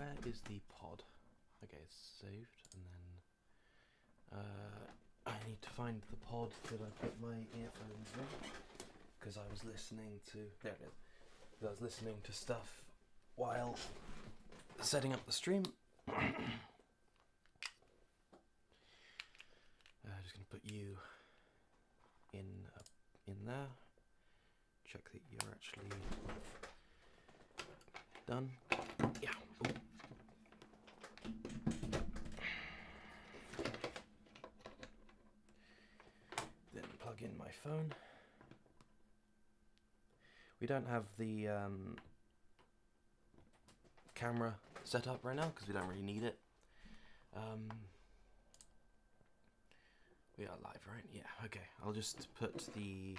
where is the pod? Okay, it's saved, and then I need to find the pod that I put my earphones in, because I was listening to, there it is, I was listening to stuff while setting up the stream. Just going to put you in there, check that you're actually done. Yeah. Ooh. Then plug in my phone. We don't have the camera set up right now because we don't really need it. We are live, right? Yeah, okay. I'll just put the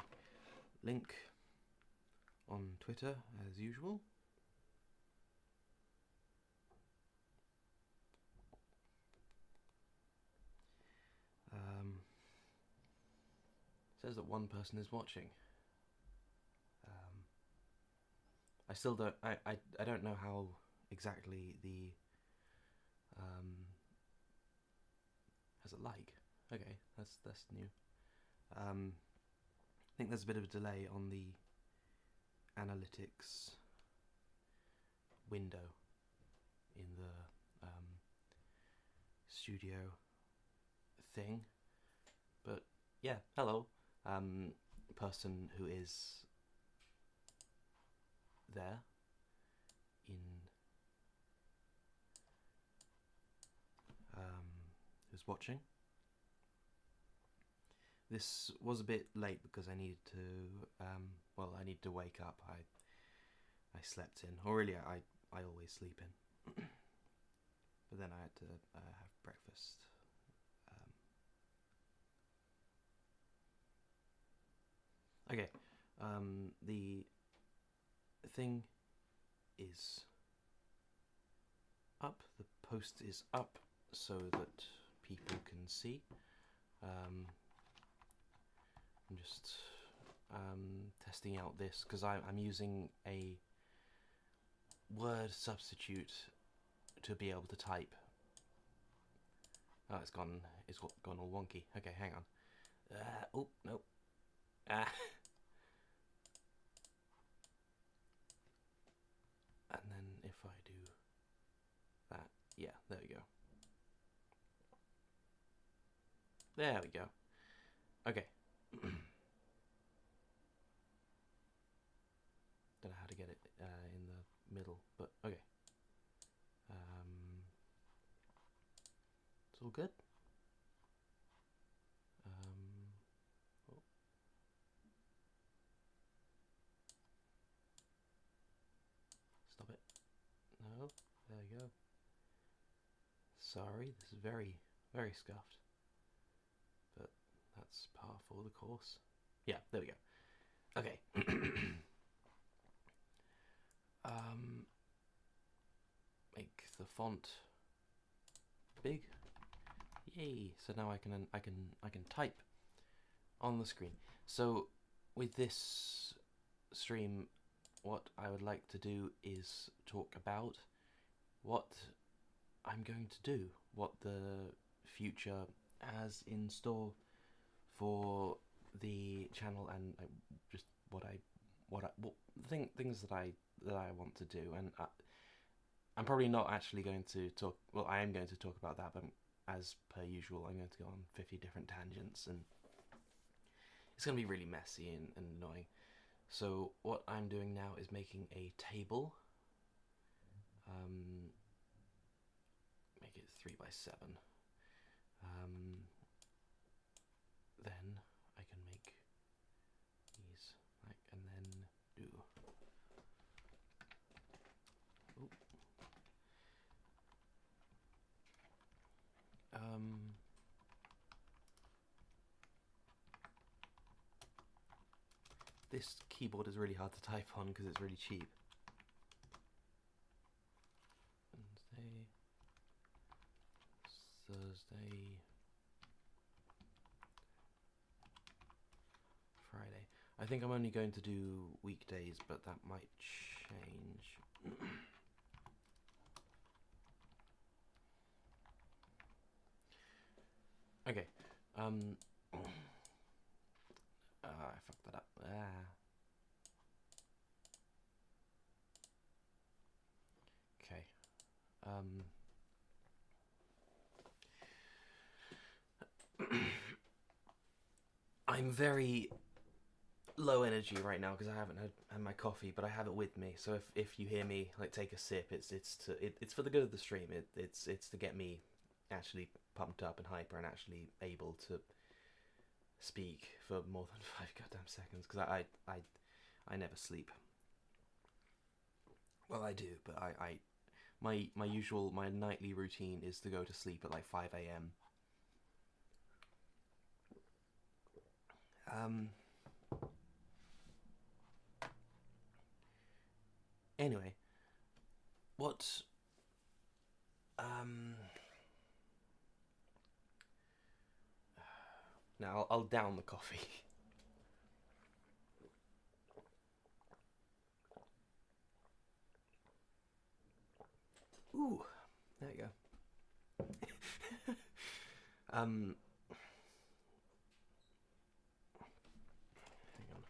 link on Twitter as usual. Says that one person is watching. I still don't. I don't know how exactly the has a like. Okay, that's new. I think there's a bit of a delay on the analytics window in the studio thing, but yeah, hello, person who is there in who's watching. This was a bit late because I needed to I need to wake up. I slept in, or really I always sleep in, but then I had to have breakfast. Okay, the thing is up, the post is up so that people can see. I'm just testing out this because I'm using a word substitute to be able to type. Oh, it's gone all wonky. Okay, hang on. Oh, no. And then if I do that, yeah, there we go. There we go. Okay. Don't know how to get it in the middle, but okay. It's all good. Oh. Stop it. No, there you go. Sorry, this is very, very scuffed, but that's par for the course. Yeah, there we go. Okay. Make the font big. Yay! So now I can type on the screen. So with this stream, what I would like to do is talk about what I'm going to do, what the future has in store for the channel, and just things that I want to do. And I'm probably not actually going to talk. Well, I am going to talk about that, but as per usual, I'm going to go on 50 different tangents, and it's going to be really messy and annoying. So what I'm doing now is making a table. Make it 3 by 7. Then I can make these, like, and then do. Ooh. This keyboard is really hard to type on because it's really cheap. Wednesday, Thursday, Friday. I think I'm only going to do weekdays, but that might change. Um, I fucked that up. Okay. I'm very low energy right now because I haven't had my coffee, but I have it with me. So if you hear me like take a sip, it's for the good of the stream. It's to get me actually pumped up and hyper and actually able to speak for more than 5 goddamn seconds because I never sleep. Well, I do, but my nightly routine is to go to sleep at like 5 a.m. Um. Anyway, what um. Now I'll down the coffee. Ooh, there you go. um. Hang on.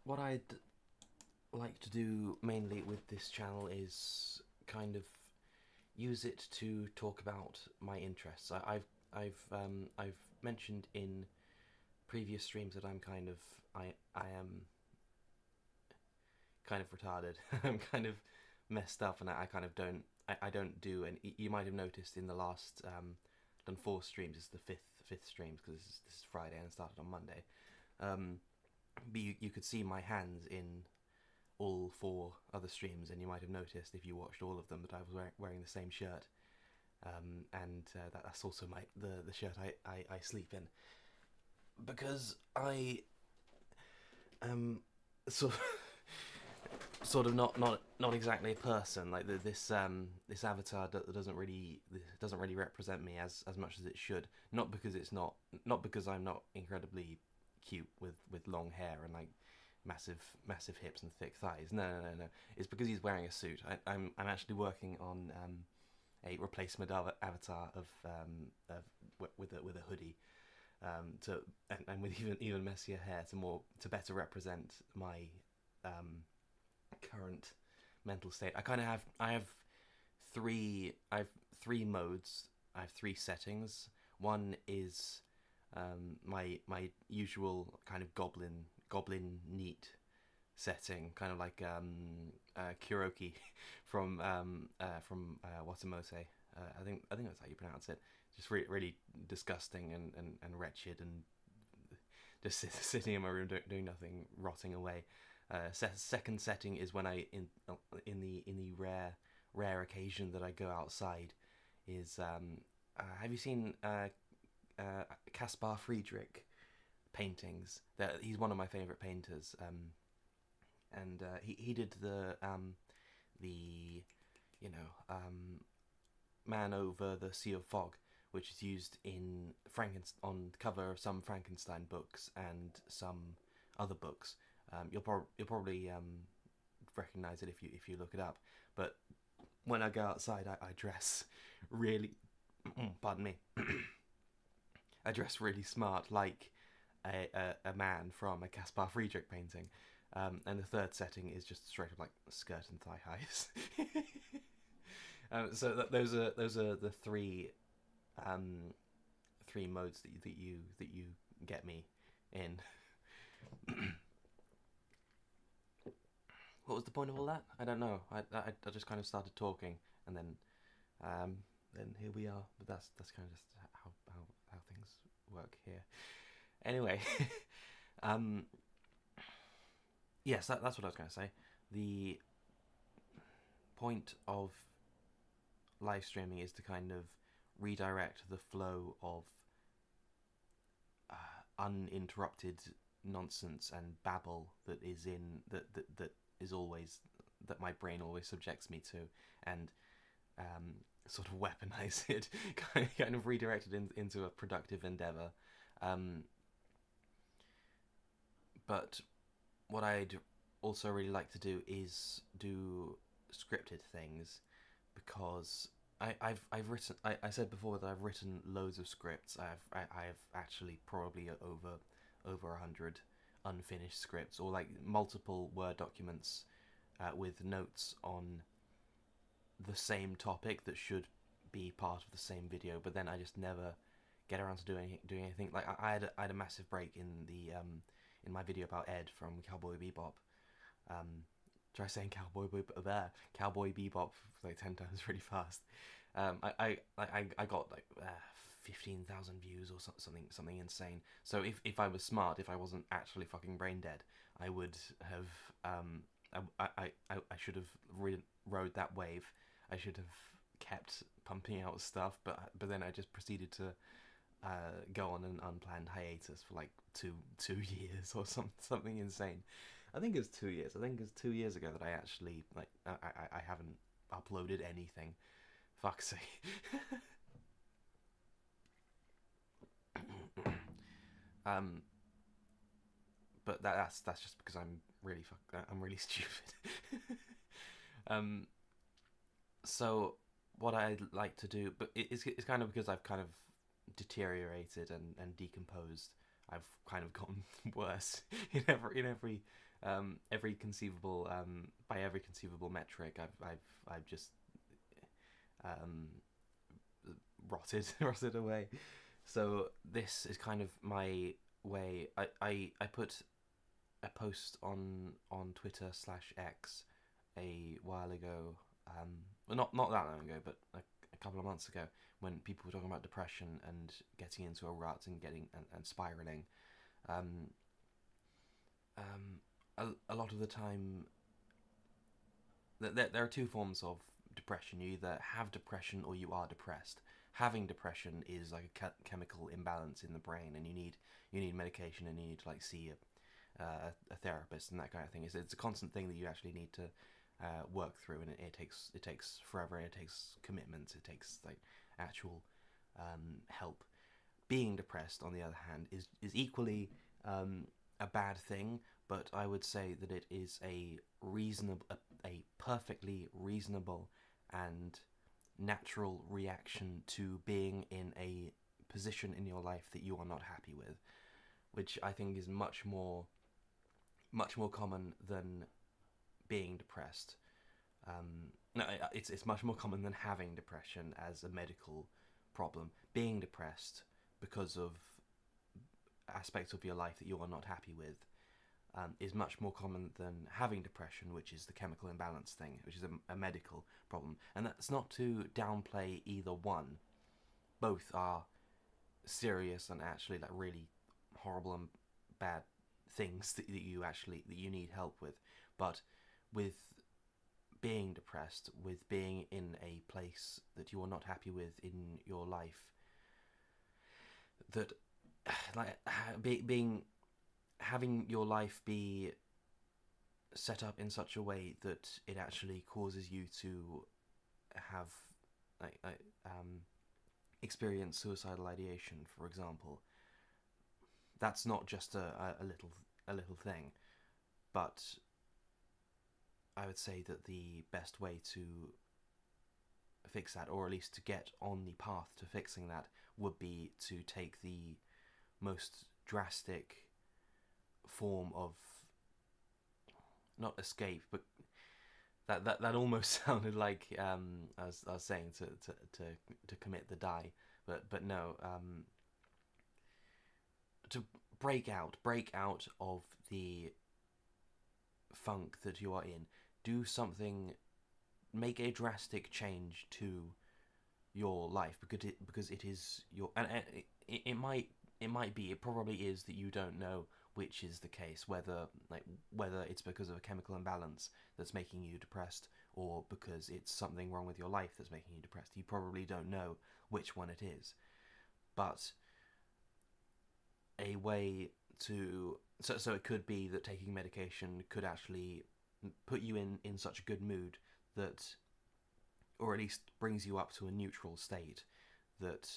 What I'd like to do mainly with this channel is kind of use it to talk about my interests. I've mentioned in previous streams that I am kind of retarded. I'm kind of messed up, and I kind of I don't do. And you might have noticed in the last done 4 streams. It's the fifth stream because this is Friday and it started on Monday. But you could see my hands in all 4 other streams, and you might have noticed if you watched all of them that I was wearing the same shirt, and that's also the shirt I sleep in, because I am sort of sort of not exactly a person. Like this avatar doesn't really represent me as much as it should. Not because not because I'm not incredibly cute with long hair and like massive hips and thick thighs. No. It's because he's wearing a suit. I'm actually working on a replacement avatar of with a hoodie, to and with even messier hair to better represent my current mental state. I have three modes. I have 3 settings. One is my usual kind of goblin neat setting, kind of like Kuroki from Watamose. I think that's how you pronounce it. Just really disgusting and wretched, and just sitting in my room doing nothing, rotting away. Second setting is when in the rare occasion that I go outside. Is have you seen Caspar Friedrich paintings? That he's one of my favorite painters. And he did the Man Over the Sea of Fog, which is used in on the cover of some Frankenstein books and some other books. You'll probably recognize it if you look it up. But when I go outside, I dress really, pardon me, I dress really smart, like a man from a Caspar Friedrich painting. And the third setting is just straight up like skirt and thigh highs. So those are the three modes that you get me in. What was the point of all that? I don't know. I just kind of started talking, and then here we are. But that's kind of just how things work here. Anyway, yes, that's what I was going to say. The point of live streaming is to kind of redirect the flow of uninterrupted nonsense and babble that is in that is always that my brain always subjects me to, and sort of weaponize it, kind of redirect it into a productive endeavor. But what I'd also really like to do is do scripted things, because I've written, I said before that I've written loads of scripts. I've actually probably over 100 unfinished scripts, or like multiple Word documents with notes on the same topic that should be part of the same video, but then I just never get around to doing anything. Like I had a massive break in my video about Ed from Cowboy Bebop. Try saying Cowboy Bebop like 10 times really fast. I got like 15,000 views or something insane. So if I was smart, if I wasn't actually fucking brain dead, I would have I should have rode that wave. I should have kept pumping out stuff, but then I just proceeded to go on an unplanned hiatus for like two years or something insane. I think it's 2 years. I think it's 2 years ago that I actually I haven't uploaded anything. Fuck's sake. um, but that's just because I'm really stupid. um, so what I'd like to do, but it's kind of because I've kind of deteriorated and decomposed. I've kind of gotten worse in every conceivable by every conceivable metric. I've just um, rotted away. So this is kind of my way. I put a post on Twitter/X a while ago. Well, not that long ago, but a couple of months ago, when people were talking about depression and getting into a rut and getting and spiraling. Um, a lot of the time, there are two forms of depression. You either have depression or you are depressed. Having depression is like a chemical imbalance in the brain, and you need medication, and you need to like see a therapist and that kind of thing. It's a constant thing that you actually need to work through, and it takes forever, and it takes commitment, it takes like actual help. Being depressed, on the other hand, is equally a bad thing, but I would say that it is a perfectly reasonable and natural reaction to being in a position in your life that you are not happy with, which I think is much more common than being depressed. No, it's much more common than having depression as a medical problem. Being depressed because of aspects of your life that you are not happy with is much more common than having depression, which is the chemical imbalance thing, which is a medical problem. And that's not to downplay either one. Both are serious and actually like really horrible and bad things that you need help with. But with being depressed, with being in a place that you are not happy with in your life, that like having your life be set up in such a way that it actually causes you to have experience suicidal ideation, for example. That's not just a little thing, but I would say that the best way to fix that, or at least to get on the path to fixing that, would be to take the most drastic form of, not escape, but that almost sounded like I was saying to commit the die, but no, to break out of the funk that you are in. Do something, make a drastic change to your life, because it is your, and it probably is that you don't know which is the case, whether it's because of a chemical imbalance that's making you depressed, or because it's something wrong with your life that's making you depressed. You probably don't know which one it is, but a way to, so it could be that taking medication could actually put you in such a good mood that, or at least brings you up to a neutral state, that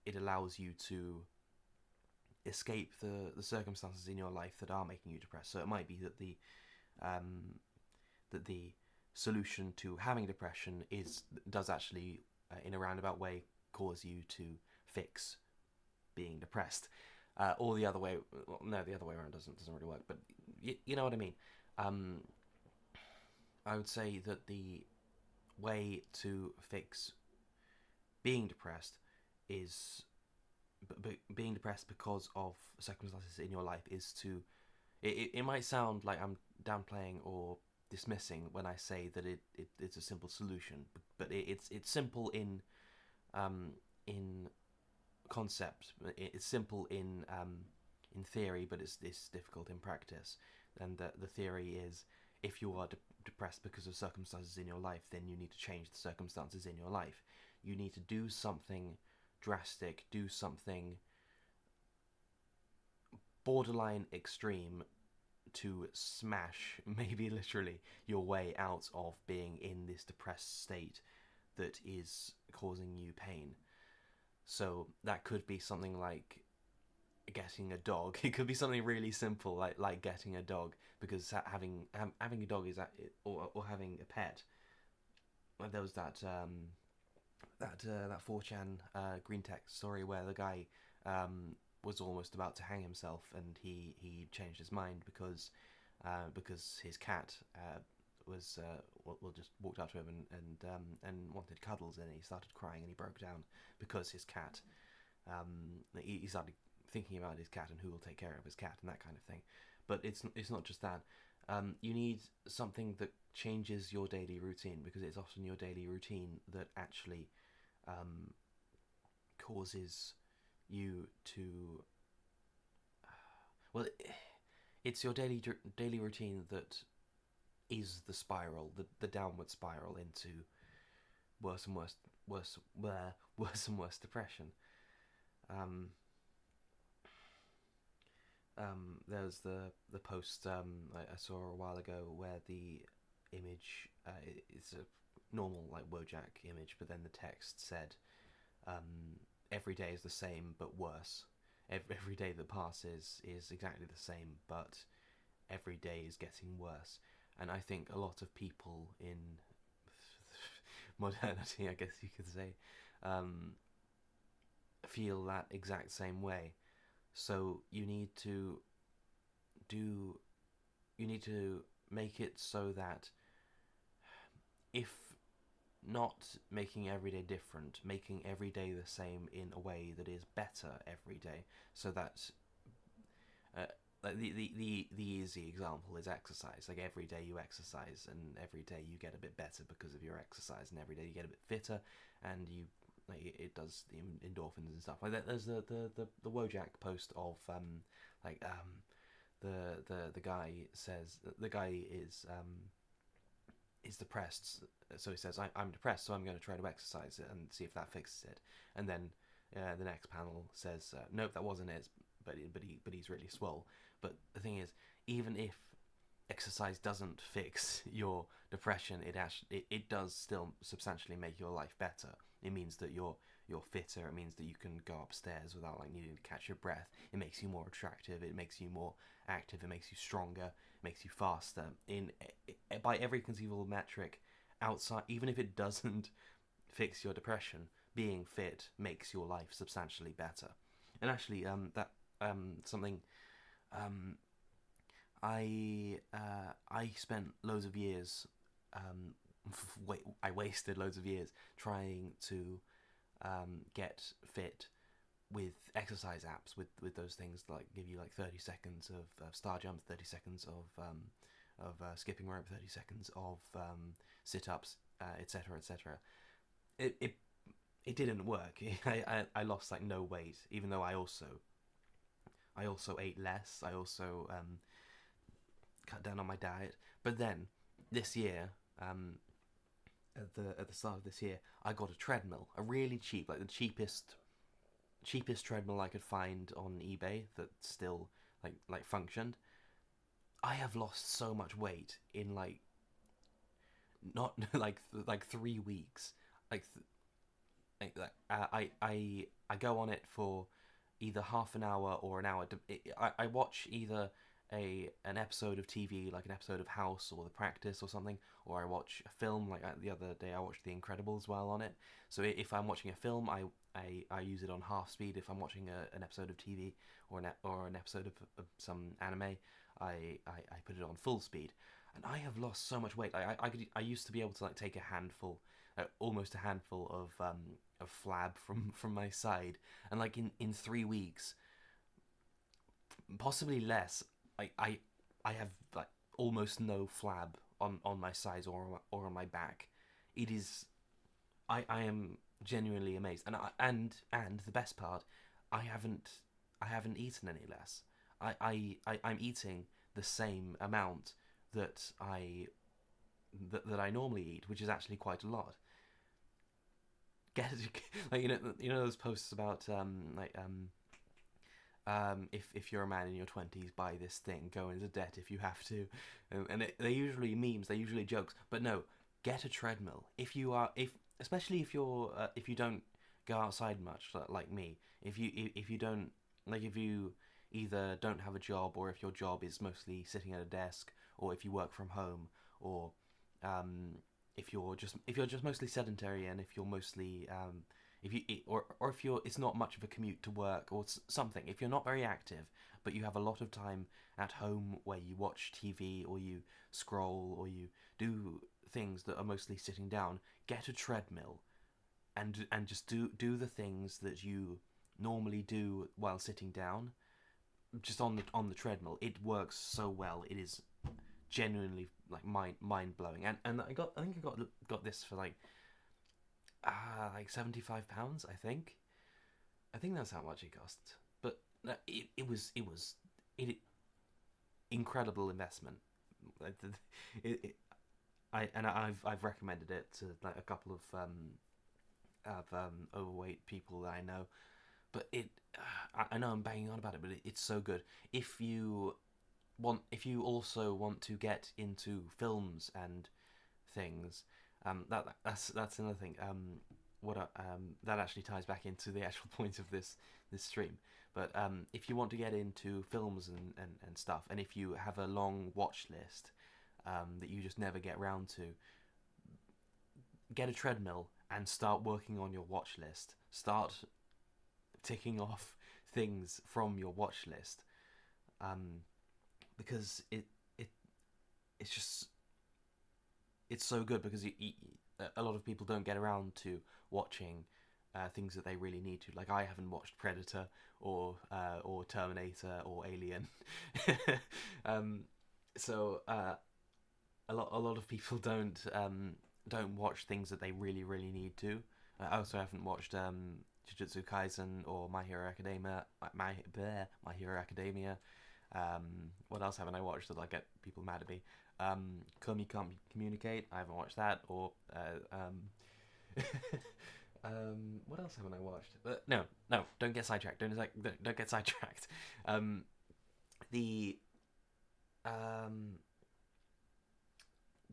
it allows you to escape the circumstances in your life that are making you depressed. So it might be that the solution to having depression does actually, in a roundabout way, cause you to fix being depressed, or the other way. Well, no, the other way around doesn't really work. But you know what I mean. I would say that the way to fix being depressed is being depressed because of circumstances in your life is to. It might sound like I'm downplaying or dismissing when I say that it's a simple solution, but it's simple in concept. It's simple in theory, but it's difficult in practice. And the theory is, if you are depressed because of circumstances in your life, then you need to change the circumstances in your life. You need to do something drastic, do something borderline extreme to smash, maybe literally, your way out of being in this depressed state that is causing you pain. So that could be something like getting a dog. It could be something really simple, like getting a dog, because having a dog is or having a pet. There was that 4chan green text story where the guy was almost about to hang himself, and he changed his mind because his cat was just walked up to him and wanted cuddles, and he started crying and he broke down because his cat. He started thinking about his cat and who will take care of his cat and that kind of thing. But it's not just that. You need something that changes your daily routine, because it's often your daily routine that actually causes you to. Well, it's your daily routine that is the spiral, the downward spiral into worse and worse depression. There's the post I saw a while ago where the image it's a normal like Wojak image, but then the text said, "Every day is the same but worse. Every day that passes is exactly the same, but every day is getting worse." And I think a lot of people in modernity, I guess you could say, feel that exact same way. So you need to make it so that, if not making every day different, making every day the same in a way that is better every day, so that like the easy example is exercise. Like every day you exercise, and every day you get a bit better because of your exercise, and every day you get a bit fitter, and you like it does the endorphins and stuff like that. There's the Wojak post of the guy says the guy is depressed, so he says I'm depressed, so I'm going to try to exercise it and see if that fixes it. And then the next panel says nope, that wasn't it, but he's really swole. But the thing is, even if exercise doesn't fix your depression, it does still substantially make your life better. It means that you're fitter. It means that you can go upstairs without like needing to catch your breath. It makes you more attractive. It makes you more active. It makes you stronger. It makes you faster. By every conceivable metric, outside, even if it doesn't fix your depression, being fit makes your life substantially better. And actually, something. I spent loads of years. I wasted loads of years trying to get fit with exercise apps, with those things that like give you like 30 seconds of star jumps, 30 seconds of skipping rope, 30 seconds of sit-ups, etc., etc. It didn't work. I lost like no weight, even though I also ate less. I also cut down on my diet. But then this year, at the start of this year, I got a treadmill, a really cheap, like the cheapest treadmill I could find on eBay that still like functioned. I have lost so much weight in like not like 3 weeks. I go on it for either half an hour or an hour. I watch either an episode of TV, like an episode of House or The Practice or something, or I watch a film. Like the other day, I watched The Incredibles while on it. So if I'm watching a film, I use it on half speed. If I'm watching an episode of TV or an episode of some anime, I put it on full speed. And I have lost so much weight. I used to be able to like take a handful, almost a handful of flab from my side, and like in 3 weeks, possibly less, I have like almost no flab on my sides or on my back. It is, I am genuinely amazed, and the best part, I haven't eaten any less. I'm eating the same amount that that I normally eat, which is actually quite a lot. Get like those posts about if you're a man in your 20s, buy this thing, go into debt if you have to, and they're usually memes, they're usually jokes. But no, get a treadmill if especially if you don't go outside much like me. If you don't like if you either don't have a job, or if your job is mostly sitting at a desk, or if you work from home, or if you're just mostly sedentary, and if you're mostly if you or if you're it's not much of a commute to work or something, if you're not very active but you have a lot of time at home where you watch TV or you scroll or you do things that are mostly sitting down, get a treadmill and just do the things that you normally do while sitting down, just on the treadmill. It works so well. It is genuinely like mind blowing. And I think I got this for like £75. I think that's how much it cost. But it was incredible investment. I've recommended it to like a couple of overweight people that I know. But I know I'm banging on about it, but it's so good. If you also want to get into films and things, that's another thing. That actually ties back into the actual point of this stream. But if you want to get into films and stuff, and if you have a long watch list that you just never get round to, get a treadmill and start working on your watch list. Start ticking off things from your watch list, because it's just it's so good, because a lot of people don't get around to watching things that they really need to. Like I haven't watched Predator or Terminator or Alien, so a lot of people don't watch things that they really need to. I also haven't watched Jujutsu Kaisen or My Hero Academia. My Hero Academia. What else haven't I watched that'll get people mad at me? Komi Can't Communicate. I haven't watched that. Or what else haven't I watched? No, don't get sidetracked. Don't get sidetracked.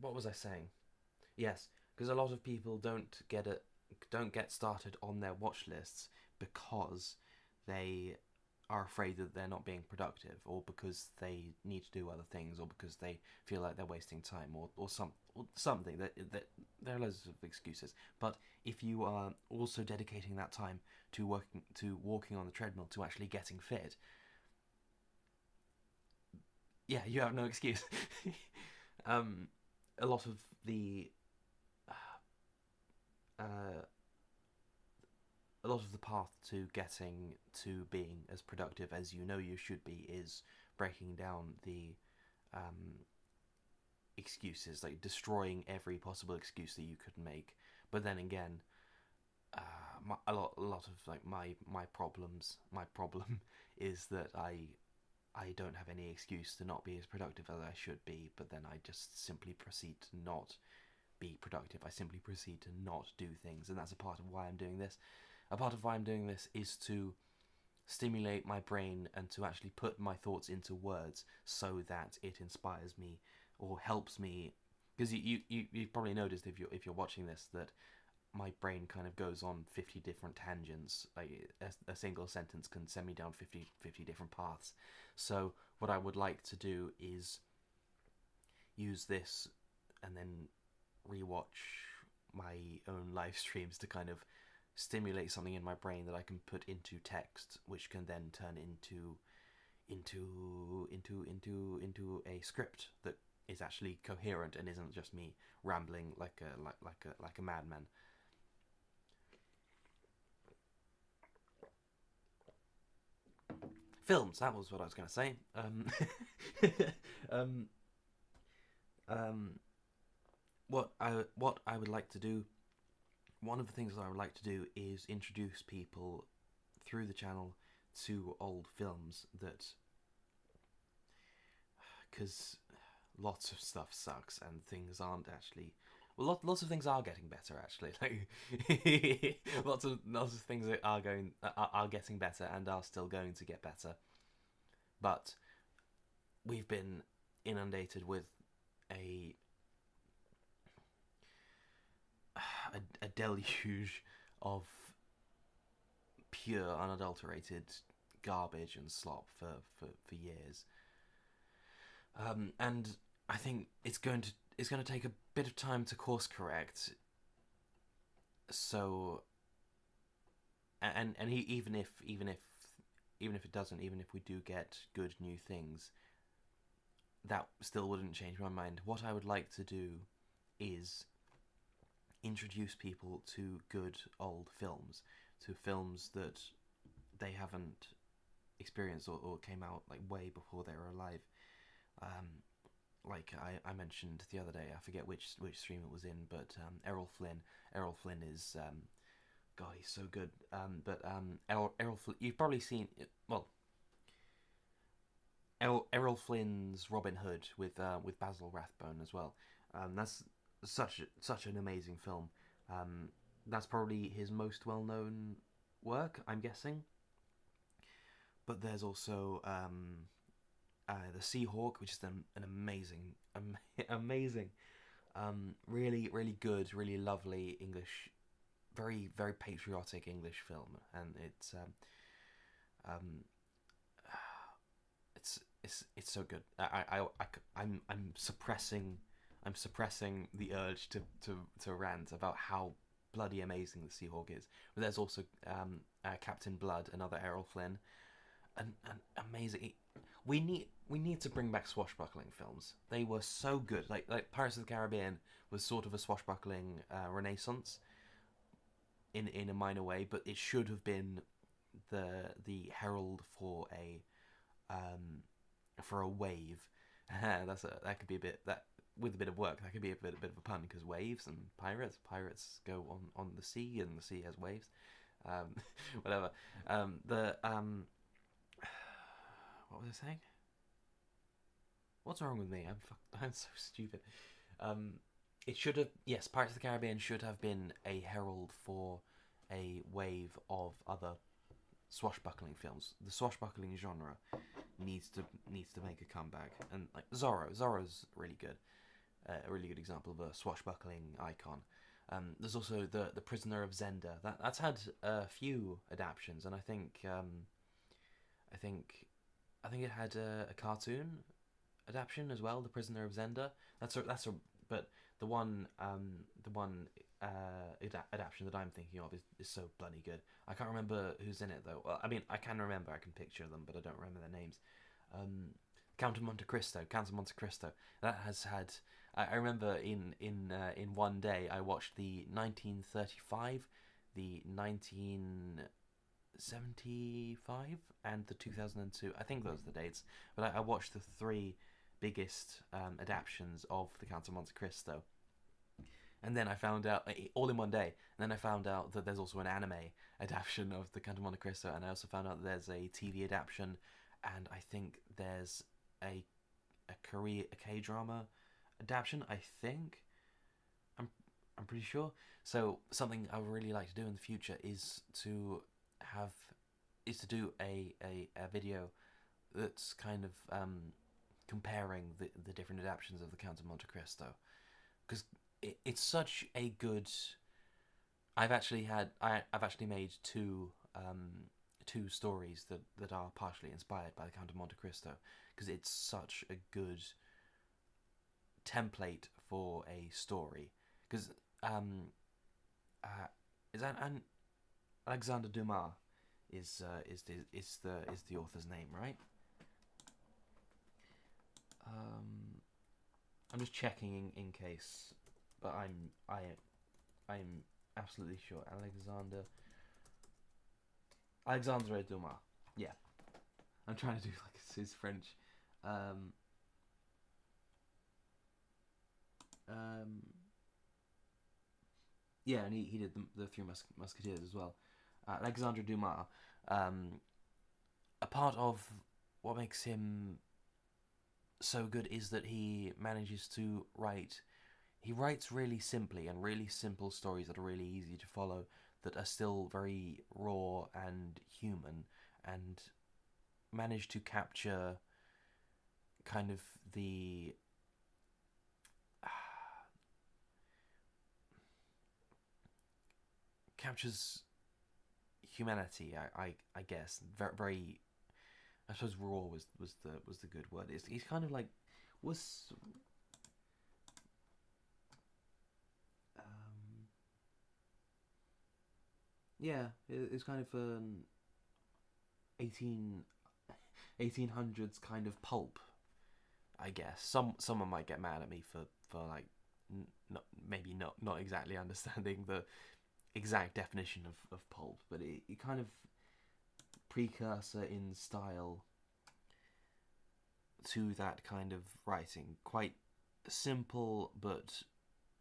What was I saying? Yes, because a lot of people don't get started on their watch lists because they are afraid that they're not being productive, or because they need to do other things, or because they feel like they're wasting time, or something that there are loads of excuses. But if you are also dedicating that time to walking on the treadmill, to actually getting fit, yeah, you have no excuse. A lot of the path to getting to being as productive as you know you should be is breaking down the excuses, like destroying every possible excuse that you could make. But then again, a lot of like my problem is that I don't have any excuse to not be as productive as I should be, but then I just simply proceed to not be productive. I simply proceed to not do things, and that's a part of why I'm doing this. A part of why I'm doing this is to stimulate my brain and to actually put my thoughts into words so that it inspires me or helps me. Because you've probably noticed if you're watching this that my brain kind of goes on 50 different tangents. Like a single sentence can send me down 50 different paths. So what I would like to do is use this and then rewatch my own live streams to kind of stimulate something in my brain that I can put into text, which can then turn into a script that is actually coherent and isn't just me rambling like a madman. Films. That was what I was going to say. Um, um, what I would like to do. One of the things that I would like to do is introduce people through the channel to old films that, because lots of stuff sucks and things aren't actually. Well, lots of things are getting better actually. Like lots of things that are getting better and are still going to get better. But we've been inundated with a deluge of pure, unadulterated garbage and slop for years. And I think it's going to take a bit of time to course correct. So, even if it doesn't, even if we do get good new things, that still wouldn't change my mind. What I would like to do is introduce people to good old films, to films that they haven't experienced or came out like way before they were alive. Like I mentioned the other day, I forget which stream it was in, but Errol Flynn is God, he's so good. But Errol Flynn, you've probably seen it, well, Errol Flynn's Robin Hood with Basil Rathbone as well. That's such an amazing film. That's probably his most well known work, I'm guessing. But there's also The Seahawk, which is an amazing, amazing, really good, really lovely English, very patriotic English film, and um, it's so good. I'm suppressing the urge to rant about how bloody amazing The Seahawk is. But there's also Captain Blood, another Errol Flynn, and amazing. We need to bring back swashbuckling films. They were so good. Like Pirates of the Caribbean was sort of a swashbuckling renaissance in a minor way, but it should have been the herald for a wave. That could be a bit that with a bit of work that could be a bit of a pun, because waves and pirates go on the sea, and the sea has waves. Whatever. What was I saying? What's wrong with me? I'm so stupid. It should have, yes, Pirates of the Caribbean should have been a herald for a wave of other swashbuckling films. The swashbuckling genre needs to make a comeback, and like Zorro's really good, a really good example of a swashbuckling icon. There's also the Prisoner of Zenda. That's had a few adaptations, and I think it had a cartoon adaptation as well. The Prisoner of Zenda. But the one adaptation that I'm thinking of is so bloody good. I can't remember who's in it though. Well, I mean, I can remember, I can picture them, but I don't remember their names. Count of Monte Cristo. That has had. I remember in one day I watched the 1935, the 1975, and the 2002. I think those are the dates. But I watched the three biggest adaptations of the Count of Monte Cristo. And then I found out, all in one day, and then I found out that there's also an anime adaptation of the Count of Monte Cristo, and I also found out that there's a TV adaptation, and I think there's a K-drama adaptation, I think. I'm pretty sure. So something I would really like to do in the future is to do a video that's kind of comparing the different adaptations of the Count of Monte Cristo, because it's such a good I've actually made two stories that are partially inspired by the Count of Monte Cristo, because it's such a good template for a story. Because uh, is that an Alexander Dumas is the author's name, right? I'm just checking in case, but I'm absolutely sure Alexandre Dumas. Yeah, I'm trying to do like his French. Um, um, yeah, and he did the Three Musketeers as well. Alexandre Dumas. Um, a part of what makes him so good is that he manages to write. He writes really simply and really simple stories that are really easy to follow, that are still very raw and human, and manage to capture kind of the captures humanity. I guess very. I suppose raw was the good word. He's kind of like was um, yeah. It's kind of an 18 1800s kind of pulp. I guess someone might get mad at me for like not maybe not exactly understanding the exact definition of pulp, but it kind of precursor in style to that kind of writing. Quite simple, but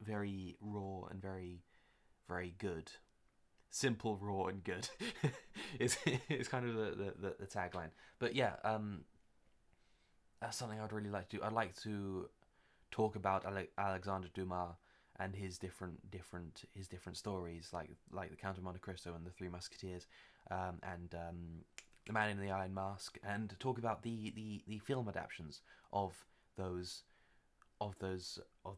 very raw and very good. Simple, raw, and good is kind of the tagline. But yeah, that's something I'd really like to do. I'd like to talk about Alexander Dumas and his different stories, like the Count of Monte Cristo and the Three Musketeers, and the Man in the Iron Mask, and talk about the film adaptations of those of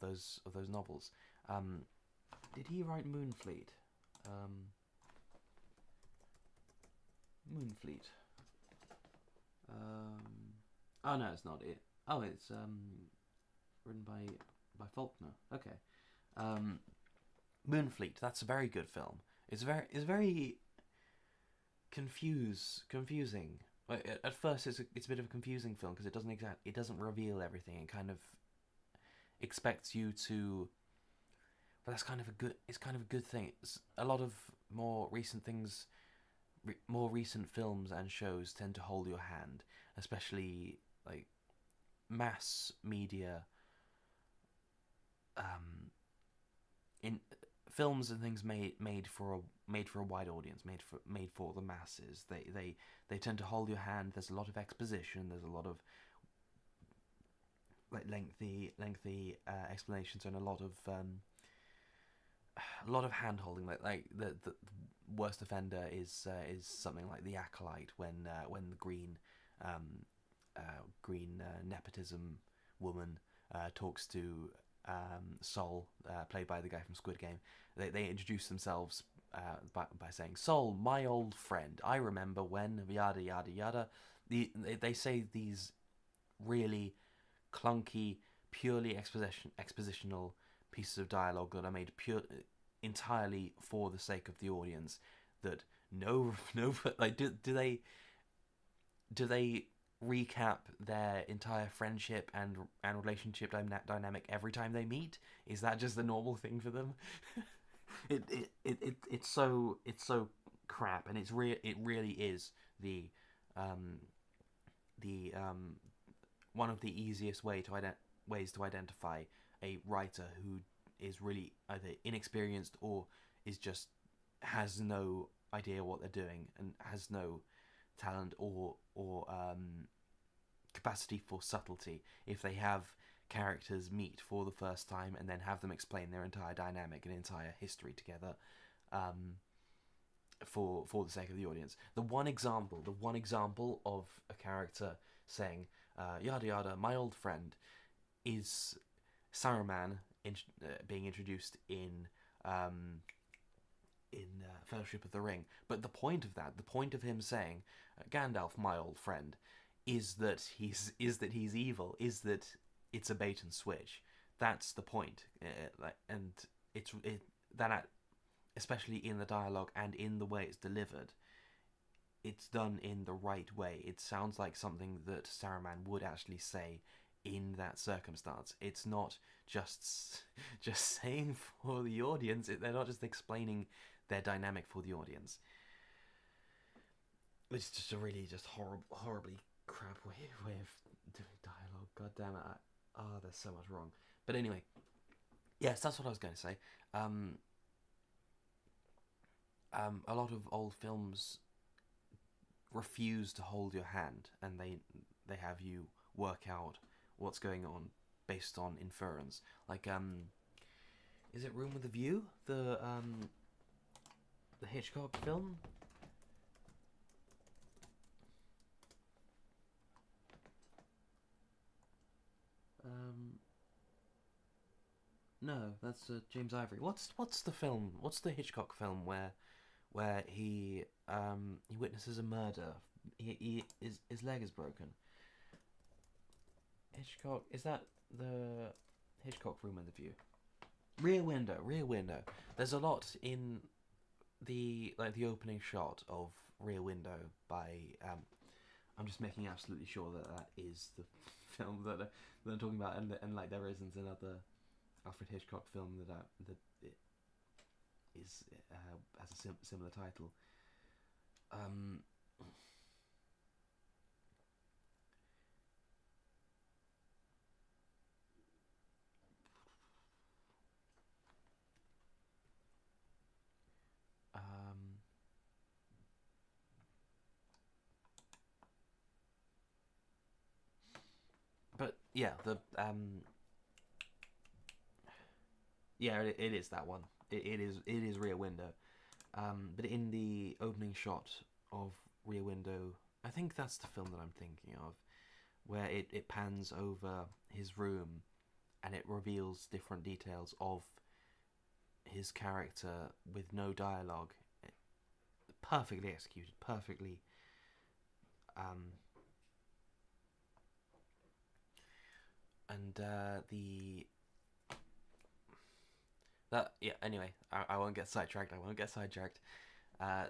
those novels. Um, did he write Moonfleet? Um, Moonfleet. Oh no, it's not it. Oh, it's written by Faulkner. Okay. Um, Moonfleet. That's a very good film. It's very confusing. At first, it's a bit of a confusing film because it doesn't reveal everything. It kind of expects you to. But that's kind of a good. It's kind of a good thing. It's a lot of more recent things. More recent films and shows tend to hold your hand, especially like mass media. In films and things made for a wide audience, made for the masses. They tend to hold your hand. There's a lot of exposition. There's a lot of like lengthy explanations, and a lot of hand holding. Like the worst offender is something like The Acolyte, when the green nepotism woman talks to Sol, played by the guy from Squid Game. They introduce themselves by saying, "Sol, my old friend. I remember when yada yada yada." They say these really clunky, purely expositional pieces of dialogue that are made entirely for the sake of the audience. That no, like do they recap their entire friendship and relationship dynamic every time they meet? Is that just the normal thing for them? It's so crap, and it really is the um one of the easiest ways to identify a writer who is really either inexperienced or is just has no idea what they're doing and has no talent or capacity for subtlety. If they have characters meet for the first time and then have them explain their entire dynamic and entire history together, um, for the sake of the audience. The one example of a character saying yada yada, my old friend, is Saruman being introduced in Fellowship of the Ring. But the point of that, the point of him saying, Gandalf, my old friend, is that he's evil, is that it's a bait and switch. That's the point, and that especially in the dialogue and in the way it's delivered, it's done in the right way. It sounds like something that Saruman would actually say in that circumstance. It's not just saying for the audience. They're not just explaining their dynamic for the audience. It's just a really just horribly crap way of doing dialogue. God damn it! There's so much wrong. But anyway, yes, that's what I was going to say. A lot of old films refuse to hold your hand, and they have you work out what's going on based on inference. Like, is it Room with a View? The Hitchcock film? No, that's James Ivory. What's the film? What's the Hitchcock film where he witnesses a murder? His leg is broken. Hitchcock, is that the Hitchcock Room with a View? Rear Window. There's a lot in the opening shot of Rear Window by I'm just making absolutely sure that is the film that I'm talking about, and like there isn't another Alfred Hitchcock film that it is has a similar title. But yeah, it is that one. It is Rear Window. But in the opening shot of Rear Window, I think that's the film that I'm thinking of, where it pans over his room and it reveals different details of his character with no dialogue. Perfectly executed, perfectly anyway, I won't get sidetracked.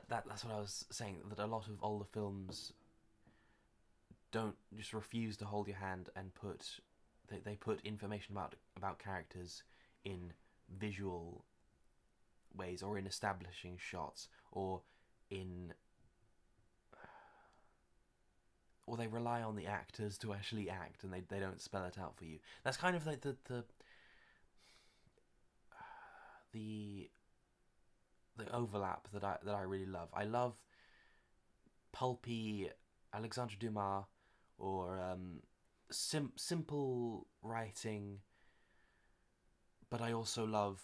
That's what I was saying, that a lot of older films don't just refuse to hold your hand and they put information about characters in visual ways, or in establishing shots, or they rely on the actors to actually act, and they don't spell it out for you. That's kind of like the overlap that I really love. I love pulpy Alexandre Dumas, or simple writing, but I also love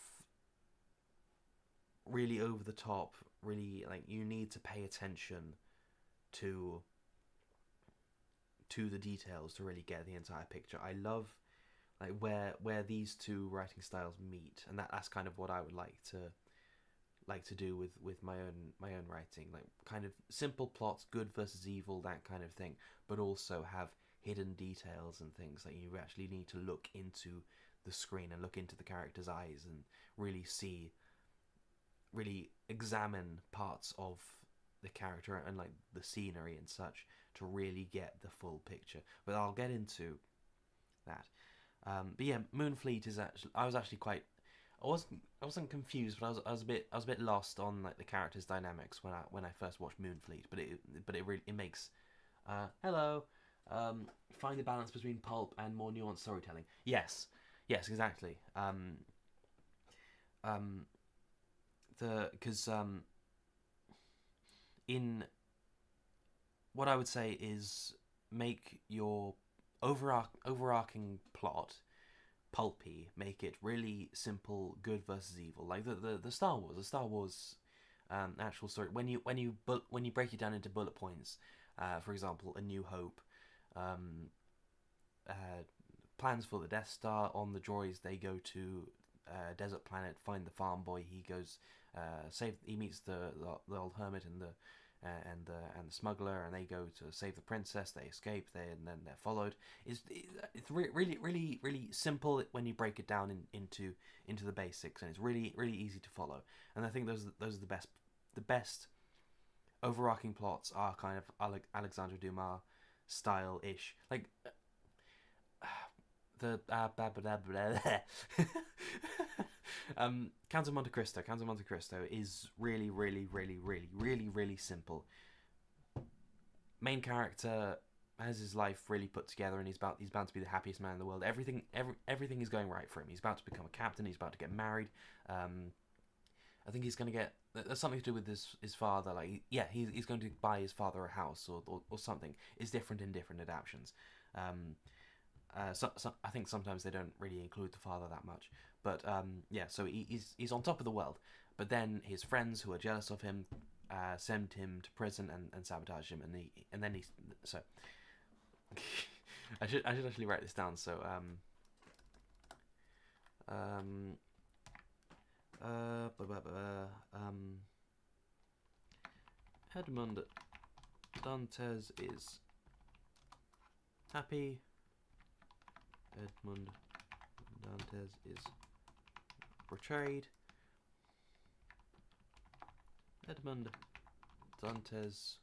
really over the top, really like you need to pay attention to the details to really get the entire picture. I love like where these two writing styles meet, and that's kind of what I would like to do with my own writing, like kind of simple plots, good versus evil, that kind of thing, but also have hidden details and things that you actually need to look into the screen and look into the character's eyes and really examine parts of the character and like the scenery and such to really get the full picture. But I'll get into that. But yeah, Moonfleet is actually, I wasn't confused, but I was a bit lost on like the characters' dynamics when I first watched Moonfleet. But it really, it makes hello, find the balance between pulp and more nuanced storytelling. Yes, exactly. Because in what I would say is make your overarching plot pulpy, make it really simple, good versus evil, like the Star Wars actual story. When you break it down into bullet points, for example, A New Hope, plans for the Death Star. On the droids, they go to desert planet, find the farm boy. He goes he meets the old hermit and the smuggler, and they go to save the princess. They escape, and then they're followed. It's really simple when you break it down into the basics, and it's really easy to follow. And I think those are the best overarching plots are kind of Alexandre Dumas style ish, like the Count of Monte Cristo. Count of Monte Cristo is really simple. Main character has his life really put together, and he's bound to be the happiest man in the world. Everything is going right for him. He's about to become a captain. He's about to get married. I think he's going to get. There's something to do with his father. Like, yeah, he's going to buy his father a house or something. It's different in different adaptions. So I think sometimes they don't really include the father that much. But yeah, so he's on top of the world. But then his friends who are jealous of him send him to prison and sabotage him, and then he's so. I should actually write this down. So Edmond Dantes is happy. Edmond Dantes is betrayed. Edmond Dantes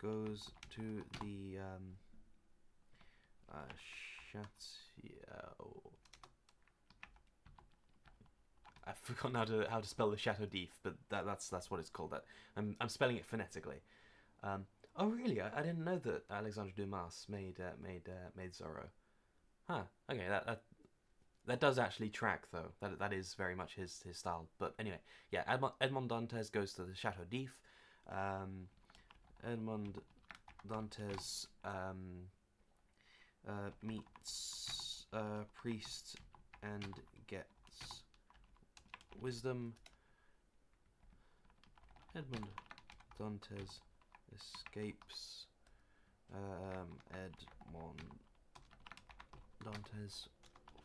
goes to the Chateau. I've forgotten how to spell the Chateau d'If, but that's what it's called. That I'm spelling it phonetically. Oh really? I didn't know that Alexandre Dumas made Zorro. Huh. Okay, that does actually track though. That is very much his style. But anyway, yeah. Edmond Dantes goes to the Chateau d'If. Edmond Dantes meets a priest and gets wisdom. Edmond Dantes escapes. Edmond Dantes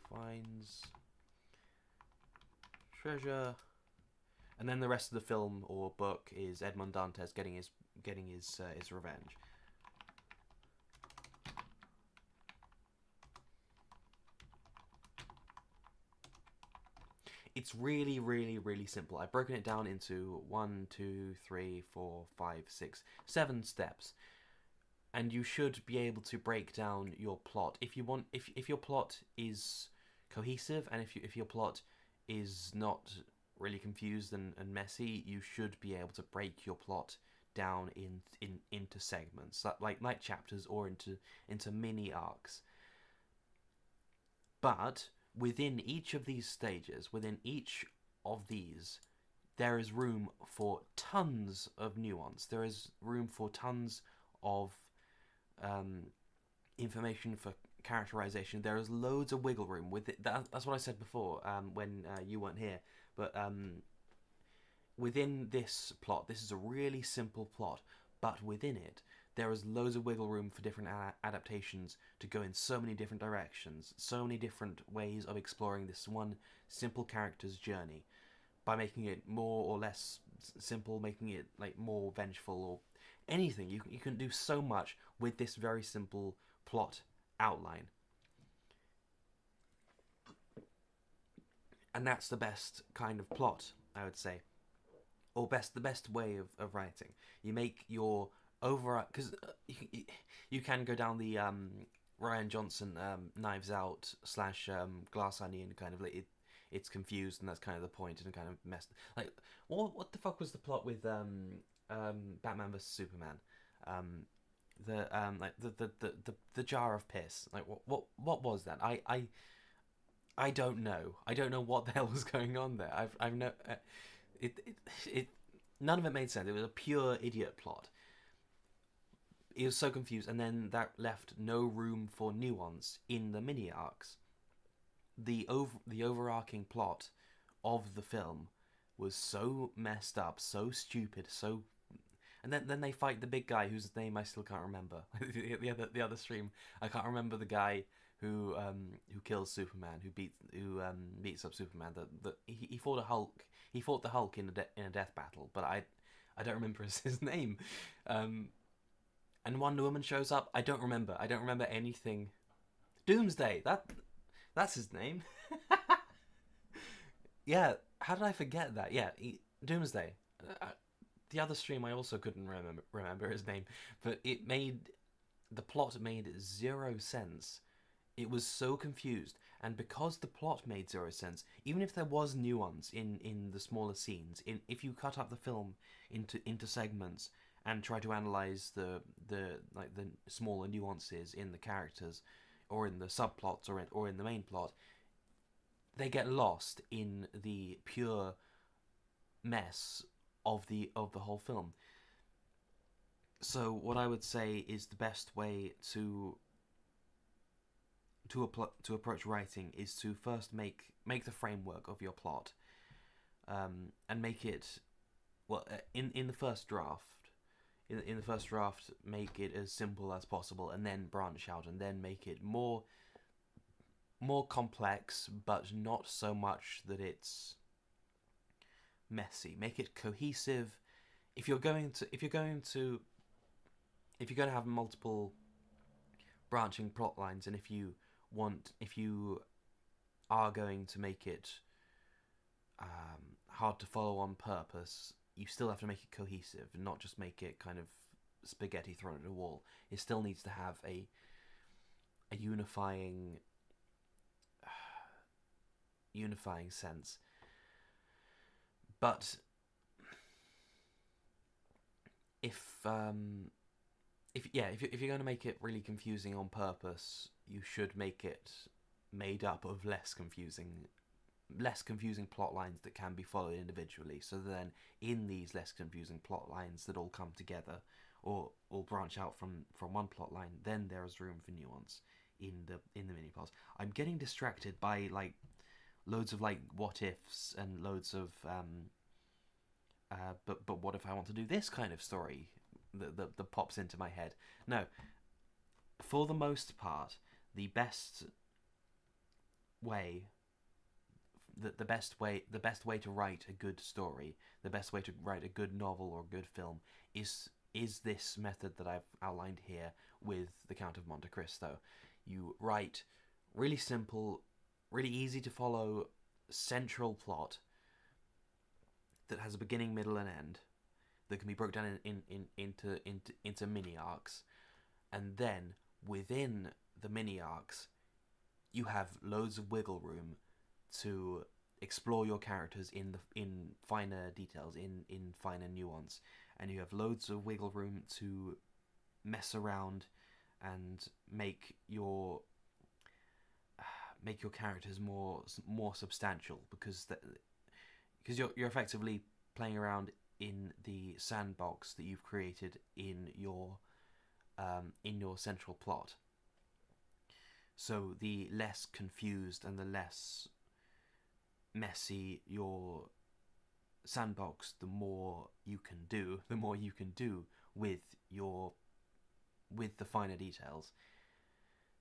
finds treasure, and then the rest of the film or book is Edmond Dantes getting his revenge. It's really simple. I've broken it down into 1, 2, 3, 4, 5, 6, 7 steps. And you should be able to break down your plot if you want. If your plot is cohesive, and if your plot is not really confused and messy, you should be able to break your plot down into segments, like chapters, or into mini arcs. But within each of these stages, within each of these, there is room for tons of nuance. There is room for tons of information, for characterization. There is loads of wiggle room with it. That's what I said before when you weren't here. But within this plot, this is a really simple plot, but within it, there is loads of wiggle room for different adaptations to go in so many different directions, so many different ways of exploring this one simple character's journey, by making it more or less simple, making it like more vengeful, or anything. You can do so much with this very simple plot outline. And that's the best kind of plot, I would say. Or the best way of writing. You make your over... Because you can go down the Rian Johnson Knives Out / Glass Onion kind of... It's confused, and that's kind of the point, and kind of messed... Like, what the fuck was the plot with Batman vs Superman? The jar of piss. Like, what was that? I don't know. I don't know what the hell was going on there. I've no... none of it made sense. It was a pure idiot plot. It was so confused, and then that left no room for nuance in the mini arcs. The overarching plot of the film was so messed up, so stupid, so... And then they fight the big guy whose name I still can't remember. the other stream, I can't remember the guy who kills Superman, who beats up Superman. He fought a Hulk. He fought the Hulk in a death battle, but I don't remember his name. And Wonder Woman shows up. I don't remember. I don't remember anything. Doomsday. That's his name. Yeah. How did I forget that? Yeah, Doomsday. The other stream I also couldn't remember his name, but the plot made zero sense. It was so confused, and because the plot made zero sense, even if there was nuance in the smaller scenes, if you cut up the film into segments and try to analyze the smaller nuances in the characters, or in the subplots, or in the main plot, they get lost in the pure mess of the whole film. So what I would say is the best way to approach writing is to first make the framework of your plot, and make it, well, in the first draft. In the first draft, make it as simple as possible, and then branch out, and then make it more complex, but not so much that it's messy. Make it cohesive. If you're going to have multiple branching plot lines, and if you are going to make it hard to follow on purpose, you still have to make it cohesive, and not just make it kind of spaghetti thrown at a wall. It still needs to have a unifying sense. But if you're going to make it really confusing on purpose, you should make it made up of less confusing plot lines that can be followed individually. So then, in these less confusing plot lines that all come together, or branch out from one plot line, then there is room for nuance in the mini plots. I'm getting distracted by loads of what ifs and loads of but what if I want to do this kind of story that pops into my head? No, for the most part, the best way to write a good story, the best way to write a good novel or a good film is this method that I've outlined here with The Count of Monte Cristo. You write really simple, really easy to follow central plot that has a beginning, middle, and end, that can be broken down into mini arcs, and then within the mini arcs you have loads of wiggle room to explore your characters in finer details, in finer nuance, and you have loads of wiggle room to mess around and make your characters more substantial, because you're effectively playing around in the sandbox that you've created in your central plot. So the less confused and the less messy your sandbox, the more you can do with the finer details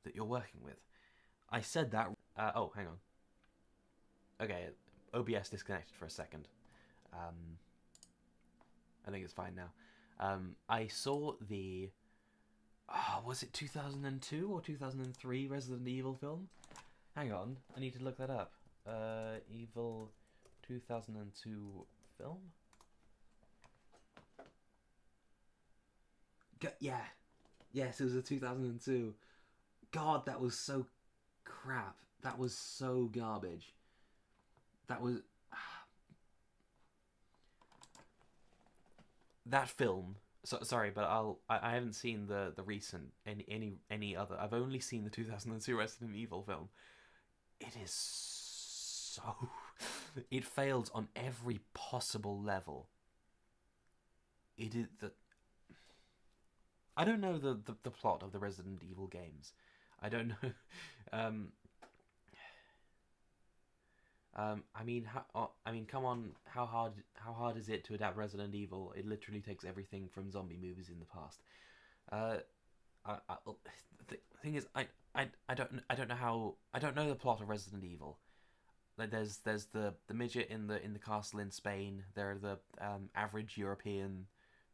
that you're working with. I said that. Oh, hang on. Okay, OBS disconnected for a second. I think it's fine now. I saw the... was it 2002 or 2003 Resident Evil film? Hang on, I need to look that up. Evil 2002 film? Yeah. Yes, it was a 2002. God, that was so crap. That was so garbage. That was... that film... sorry, but I haven't seen the recent any other. I've only seen the 2002 Resident Evil film. It is so... it fails on every possible level. It is the... I don't know the plot of the Resident Evil games. I don't know. I mean, come on. How hard is it to adapt Resident Evil? It literally takes everything from zombie movies in the past. The thing is, I don't know how I don't know the plot of Resident Evil. Like there's the midget in the castle in Spain. There are the average European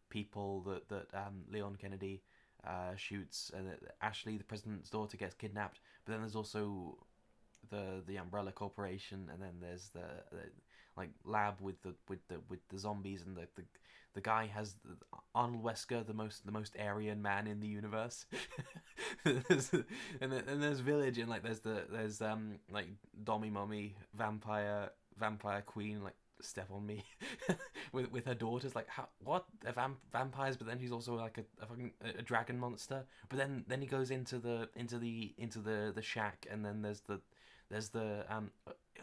people that Leon Kennedy shoots, and Ashley, the president's daughter, gets kidnapped. But then there's also the Umbrella Corporation, and then there's the like lab with the zombies, and the guy has Arnold Wesker, the most Aryan man in the universe. And there's Village, and like there's like Dommy Mommy vampire queen, like step on me, with her daughters. Like, how, what, they're vampires, but then she's also like a fucking a dragon monster. But then he goes into the shack, and then there's the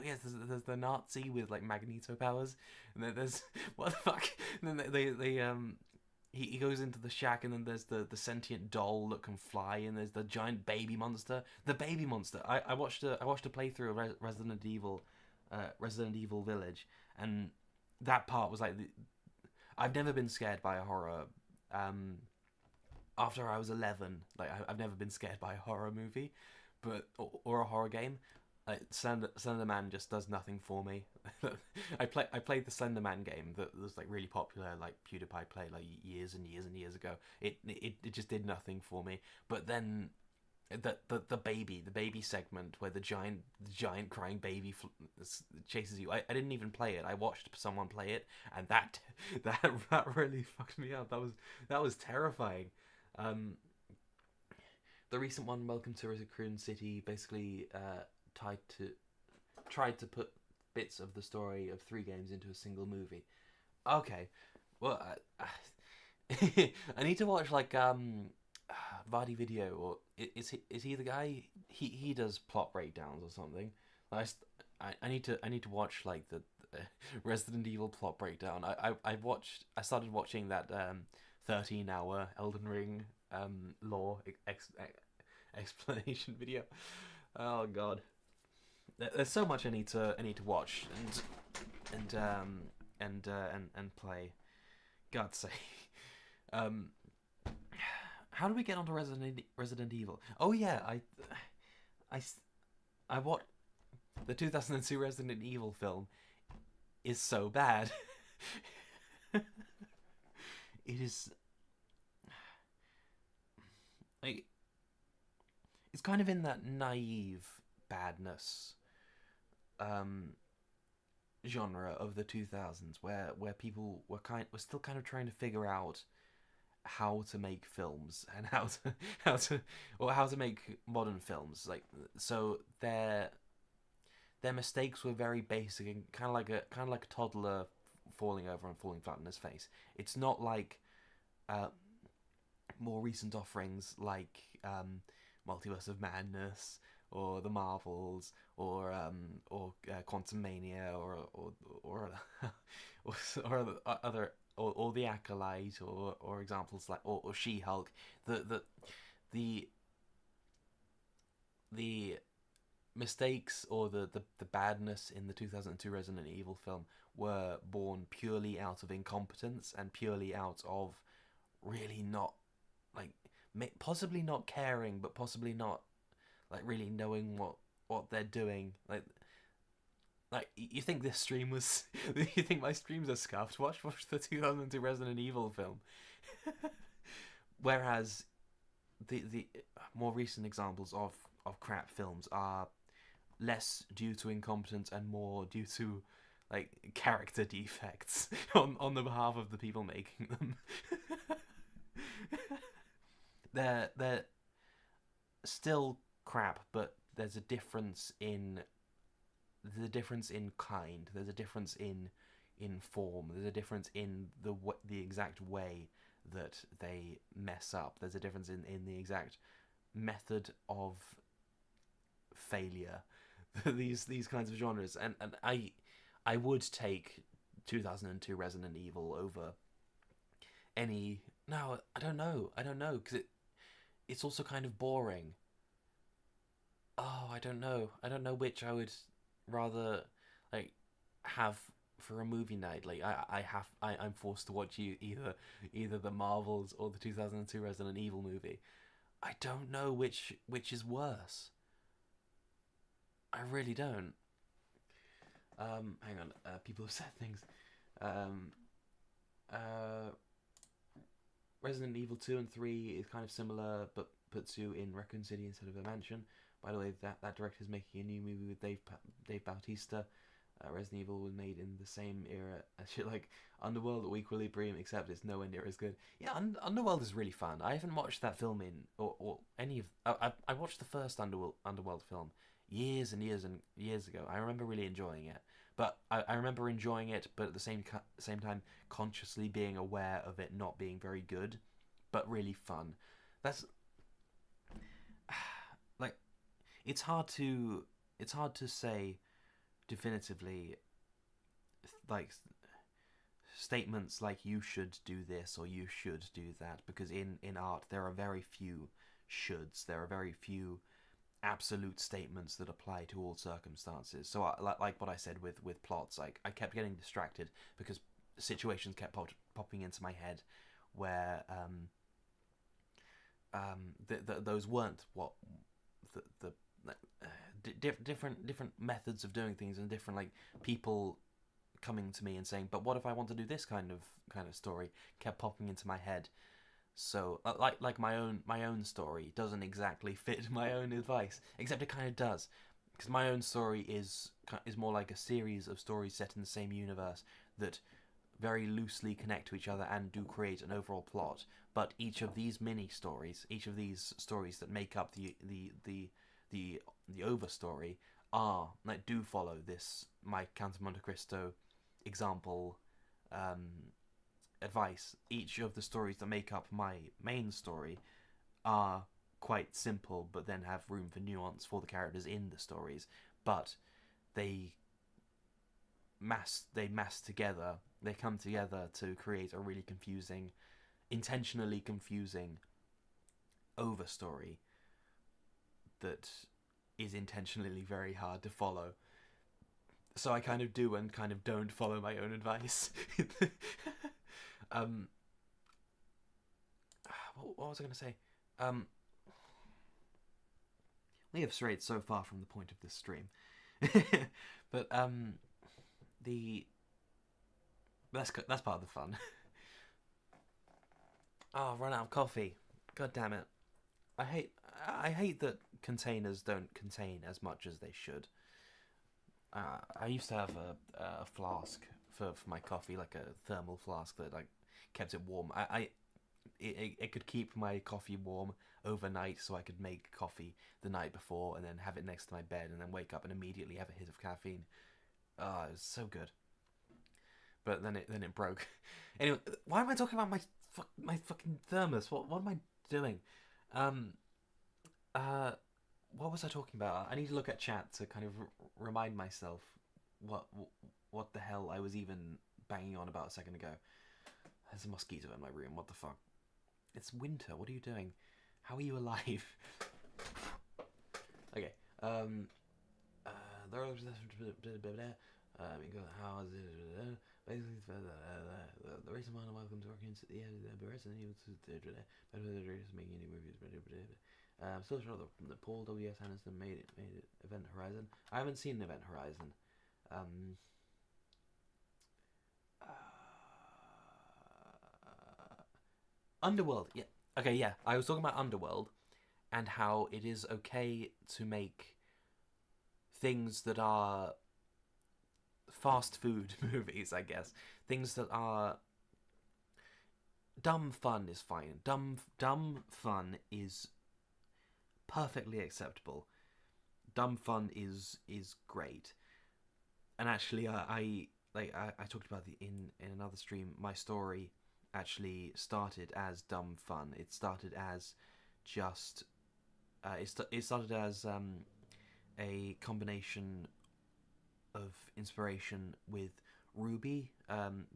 yes, there's the Nazi with like Magneto powers, and then there's what the fuck. And then he goes into the shack, and then there's the sentient doll that can fly, and there's the giant baby monster. The baby monster. I watched a playthrough of Resident Evil Village, and that part was like I've never been scared by a horror. After I was 11, like I've never been scared by a horror movie, or a horror game. Slender Man just does nothing for me. I played the Slender Man game that was like really popular, like PewDiePie played like years and years and years ago. It just did nothing for me. But then the baby segment where the giant crying baby chases you. I didn't even play it. I watched someone play it, and that really fucked me up. That was terrifying. The recent one, Welcome to Raccoon City, basically tried to put bits of the story of 3 games into a single movie. Okay, well, I need to watch like Vardy Video, or is he the guy? He does plot breakdowns or something. I need to watch like the Resident Evil plot breakdown. I started watching that 13-hour Elden Ring lore explanation video. Oh god. There's so much I need to watch and play. God's sake. How do we get onto Resident Evil? Oh yeah, I watched the 2002 Resident Evil film. Is so bad. It is like it's kind of in that naive badness genre of the 2000s, where people were still kind of trying to figure out how to make films, and how to make modern films. Like, so their mistakes were very basic, and kind of like a toddler falling over and falling flat on his face. It's not like more recent offerings like Multiverse of Madness, or the Marvels, or Quantum Mania, or other, or the Acolyte, or examples like or She-Hulk. The mistakes, or the badness in the 2002 Resident Evil film were born purely out of incompetence, and purely out of really not, like, possibly not caring, but possibly not like really knowing what they're doing. Like you think this stream was you think my streams are scuffed? Watch the 2002 Resident Evil film. Whereas the more recent examples of crap films are less due to incompetence and more due to like character defects on the behalf of the people making them. They're still crap, but there's a difference in kind. There's a difference in form. There's a difference in the exact way that they mess up. There's a difference in the exact method of failure. these kinds of genres, and I would take 2002 Resident Evil over any. No, I don't know, because it's also kind of boring. Oh, I don't know which I would rather like have for a movie night. Like I'm forced to watch either the Marvels or the 2002 Resident Evil movie. I don't know which is worse. I really don't. Hang on. People have said things. Um, uh, Resident Evil 2 and 3 is kind of similar, but puts you in Raccoon City instead of a mansion. By the way, that director is making a new movie with Dave Bautista. Resident Evil was made in the same era as shit like Underworld or Equilibrium, except it's nowhere near as good. Yeah, Underworld is really fun. I haven't watched that film or any of. I watched the first Underworld film years and years and years ago. I remember really enjoying it, but I remember enjoying it, but at the same time consciously being aware of it not being very good, but really fun. That's like it's hard to say definitively like statements like you should do this or you should do that, because in art there are very few shoulds. There are very few absolute statements that apply to all circumstances. So like what I said with plots, like I kept getting distracted because situations kept popping into my head where those weren't what the different methods of doing things, and different like people coming to me and saying, but what if I want to do this kind of story, kept popping into my head. So like my own story doesn't exactly fit my own advice, except it kind of does, because my own story is more like a series of stories set in the same universe that very loosely connect to each other and do create an overall plot. But each of these mini stories, each of these stories that make up the over story do follow this my Count of Monte Cristo example advice. Each of the stories that make up my main story are quite simple, but then have room for nuance for the characters in the stories. But they mass together. They come together to create a really confusing, intentionally confusing overstory that is intentionally very hard to follow. So I kind of do and kind of don't follow my own advice. What was I going to say? We have strayed so far from the point of this stream. But that's part of the fun. Oh, run out of coffee. God damn it. I hate that containers don't contain as much as they should. I used to have a flask for my coffee, like a thermal flask that like kept it warm. It could keep my coffee warm overnight, so I could make coffee the night before and then have it next to my bed, and then wake up and immediately have a hit of caffeine. It was so good. But then it broke. Anyway, why am I talking about my fucking thermos? What am I doing? What was I talking about? I need to look at chat to kind of remind myself what the hell I was even banging on about a second ago. There's a mosquito in my room. What the fuck? It's winter. What are you doing? How are you alive? Okay. How is it? Basically, the reason why I'm welcome to working at the end of the Resident Evil 2 making any movies. Still sure that Paul W.S. Anderson made it Event Horizon. I haven't seen Event Horizon. Underworld, yeah. Okay, yeah. I was talking about Underworld and how it is okay to make things that are fast food movies, I guess. Things that are dumb fun is fine. Dumb fun is perfectly acceptable. Dumb fun is great. And actually, I talked about in another stream. My story actually started as dumb fun. It started as just it started as a combination of inspiration with RWBY,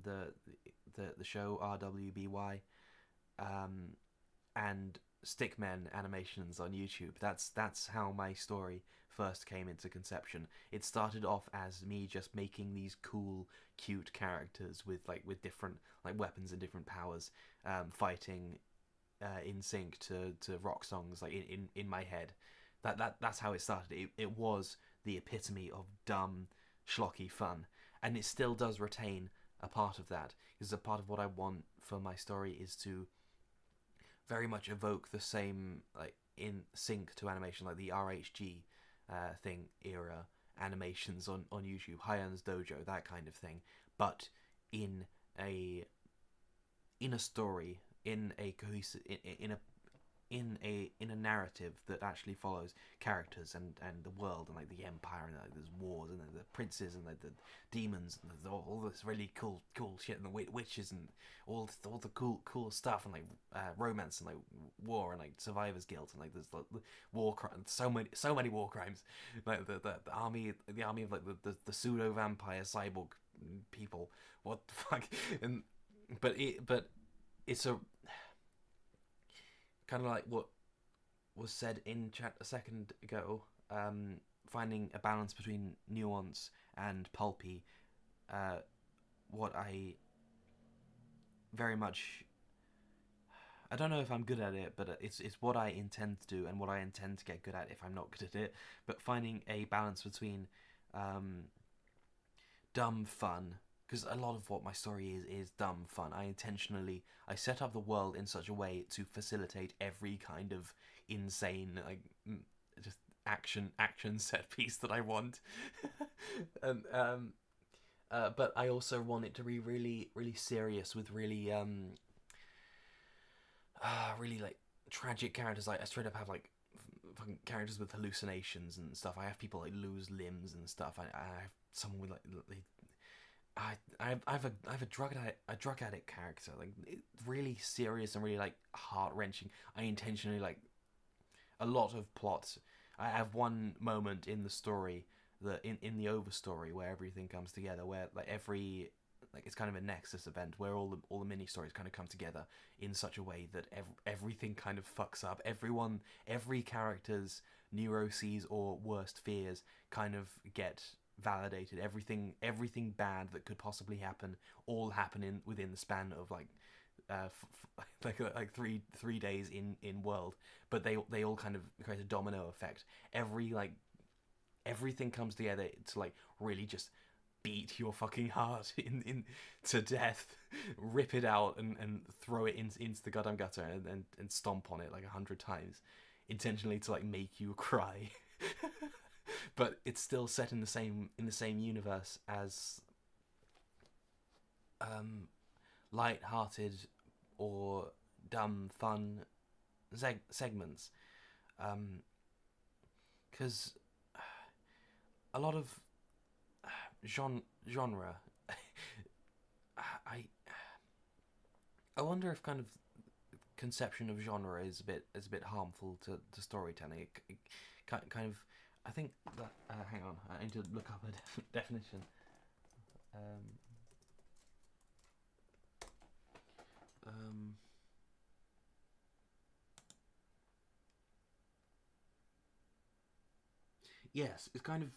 the show RWBY, and Stickmen animations on YouTube. That's how my story first came into conception. It started off as me just making these cool, cute characters with different like weapons and different powers, fighting in sync to rock songs like in my head. That's how it started. It was the epitome of dumb schlocky fun, and it still does retain a part of that. Because a part of what I want for my story is to very much evoke the same, like, in sync to animation, like the RHG thing era animations on YouTube, Hyan's Dojo, that kind of thing, but in a story, in a cohesive, in a narrative that actually follows characters and the world, and like the empire, and like there's wars, and the princes, and like the demons, and all this really cool shit, and the witches, and all the cool stuff, and like romance, and like war, and like survivor's guilt, and like there's like war crimes, so many war crimes, like the army of like the pseudo vampire cyborg people, what the fuck, and but it's a kind of like what was said in chat a second ago, finding a balance between nuance and pulpy. What I very much, I don't know if I'm good at it, but it's what I intend to do, and what I intend to get good at if I'm not good at it. But finding a balance between dumb fun, because a lot of what my story is dumb fun. I set up the world in such a way to facilitate every kind of insane, like, just action set piece that I want. And but I also want it to be really serious, with really really like tragic characters. Like I straight up have like fucking characters with hallucinations and stuff. I have people like lose limbs and stuff. I have someone with like I have a drug addict character, like really serious and really like heart wrenching. I intentionally, like, a lot of plots. I have one moment in the story, that in the over story, where everything comes together, where like it's kind of a nexus event where all the mini stories kind of come together in such a way that everything kind of fucks up. Every character's neuroses or worst fears kind of get validated. Everything bad that could possibly happen all happen within the span of like like 3 days in world, but they all kind of create a domino effect. Everything comes together to like really just beat your fucking heart in to death, rip it out and throw it into the goddamn gutter, and stomp on it like 100 times, intentionally to like make you cry. But it's still set in the same universe as light-hearted or dumb fun segments, because a lot of genre I wonder if kind of conception of genre is a bit harmful to storytelling. It kind of, I think that hang on, I need to look up a definition. Yes, it's kind of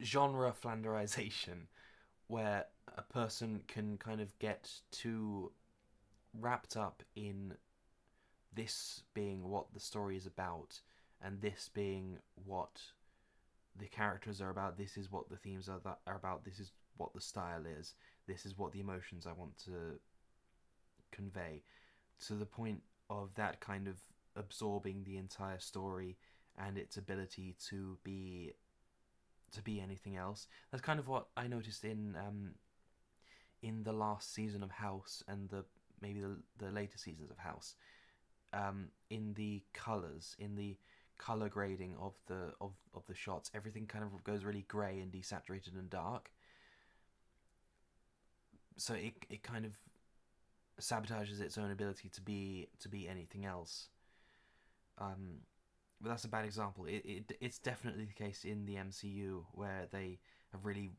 genre flanderization, where a person can kind of get too wrapped up in this being what the story is about, and this being what the characters are about. This is what the themes are about. This is what the style is. This is what the emotions I want to convey, to the point of that kind of absorbing the entire story and its ability to be anything else. That's kind of what I noticed in the last season of House, and maybe the later seasons of House, in the colors, in the color grading of the shots. Everything kind of goes really grey and desaturated and dark, so it kind of sabotages its own ability to be anything else. But that's a bad example. It's definitely the case in the MCU, where they have really,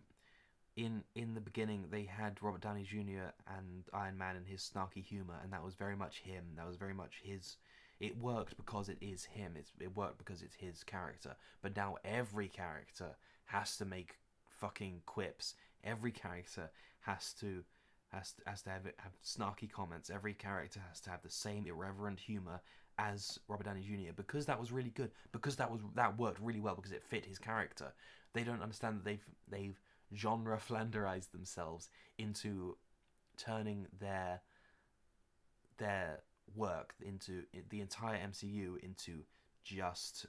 in the beginning, they had Robert Downey Jr. and Iron Man and his snarky humor, and that was very much him. That was very much his. It worked because it is him. It worked because it's his character. But now every character has to make fucking quips. Every character has to has to have snarky comments. Every character has to have the same irreverent humor as Robert Downey Jr. because that was really good. Because that worked really well because it fit his character. They don't understand that they've genre flanderized themselves into turning their work into the entire MCU into just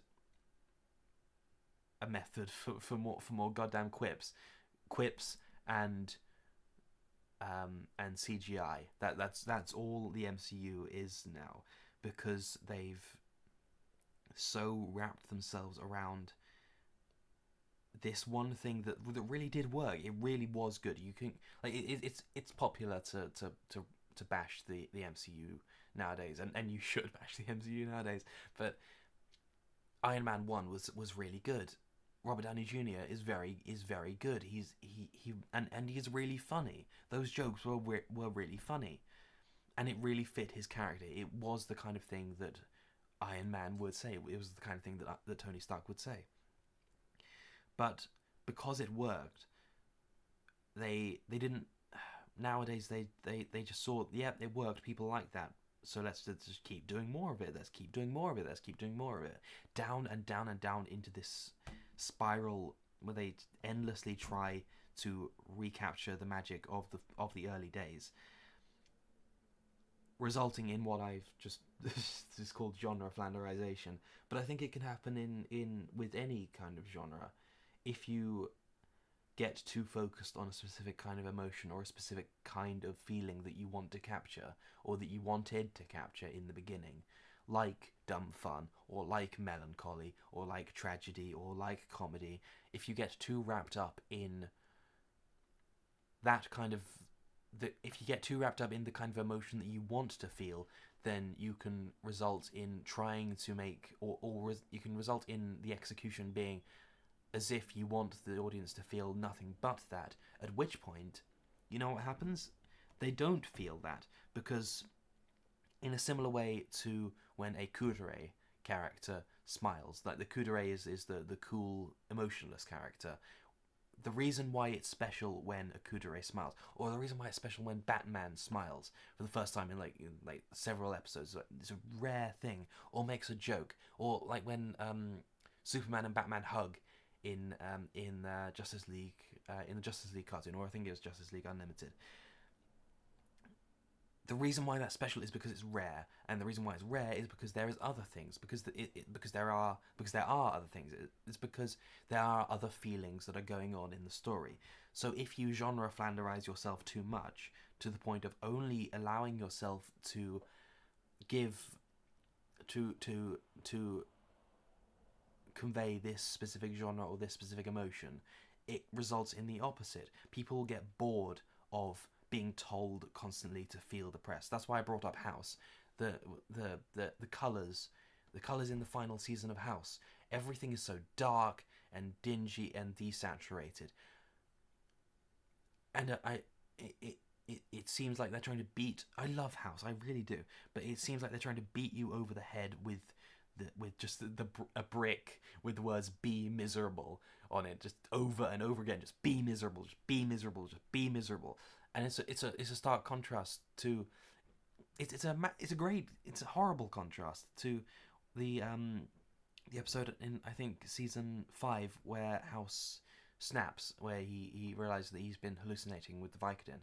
a method for more goddamn quips and CGI. That's all the MCU is now, because they've so wrapped themselves around this one thing that really did work. It really was good. You can it's popular to bash the MCU nowadays, and you should bash the MCU nowadays. But Iron Man 1 was really good. Robert Downey Jr. is very good. He's really funny. Those jokes were really funny, and it really fit his character. It was the kind of thing that Iron Man would say. It was the kind of thing that Tony Stark would say. But because it worked, they didn't. Nowadays they just saw, yeah, it worked. People like that. So let's just keep doing more of it. Let's keep doing more of it. Let's keep doing more of it. Down and down and down into this spiral where they endlessly try to recapture the magic of the early days, resulting in what I've just called genre flanderization. But I think it can happen in with any kind of genre. If you get too focused on a specific kind of emotion or a specific kind of feeling that you want to capture, or that you wanted to capture in the beginning, like dumb fun, or like melancholy, or like tragedy, or like comedy, if you get too wrapped up in that kind of if you get too wrapped up in the kind of emotion that you want to feel, then you can result in trying to make, you can result in the execution being as if you want the audience to feel nothing but that, at which point, you know what happens? They don't feel that, because in a similar way to when a Kudere character smiles, like the Kudere is the cool, emotionless character. The reason why it's special when a Kudere smiles, or the reason why it's special when Batman smiles for the first time in like several episodes, it's a rare thing, or makes a joke, or like when Superman and Batman hug in Justice League, in the Justice League cartoon, or I think it was Justice League Unlimited. The reason why that's special is because it's rare, and the reason why it's rare is because there is other things, because there are other things. It's because there are other feelings that are going on in the story. So if you genre flanderize yourself too much to the point of only allowing yourself to give to convey this specific genre or this specific emotion, it results in the opposite. People get bored of being told constantly to feel depressed. That's why I brought up House. The colours in the final season of House, everything is so dark and dingy and desaturated, and it seems like they're trying to beat. I love House, I really do, but it seems like they're trying to beat you over the head with just a brick with the words "be miserable" on it, just over and over again. Just be miserable, just be miserable, just be miserable. And it's a stark contrast to it's a horrible contrast to the episode in, I think, season 5 where House snaps, where he realizes that he's been hallucinating with the Vicodin.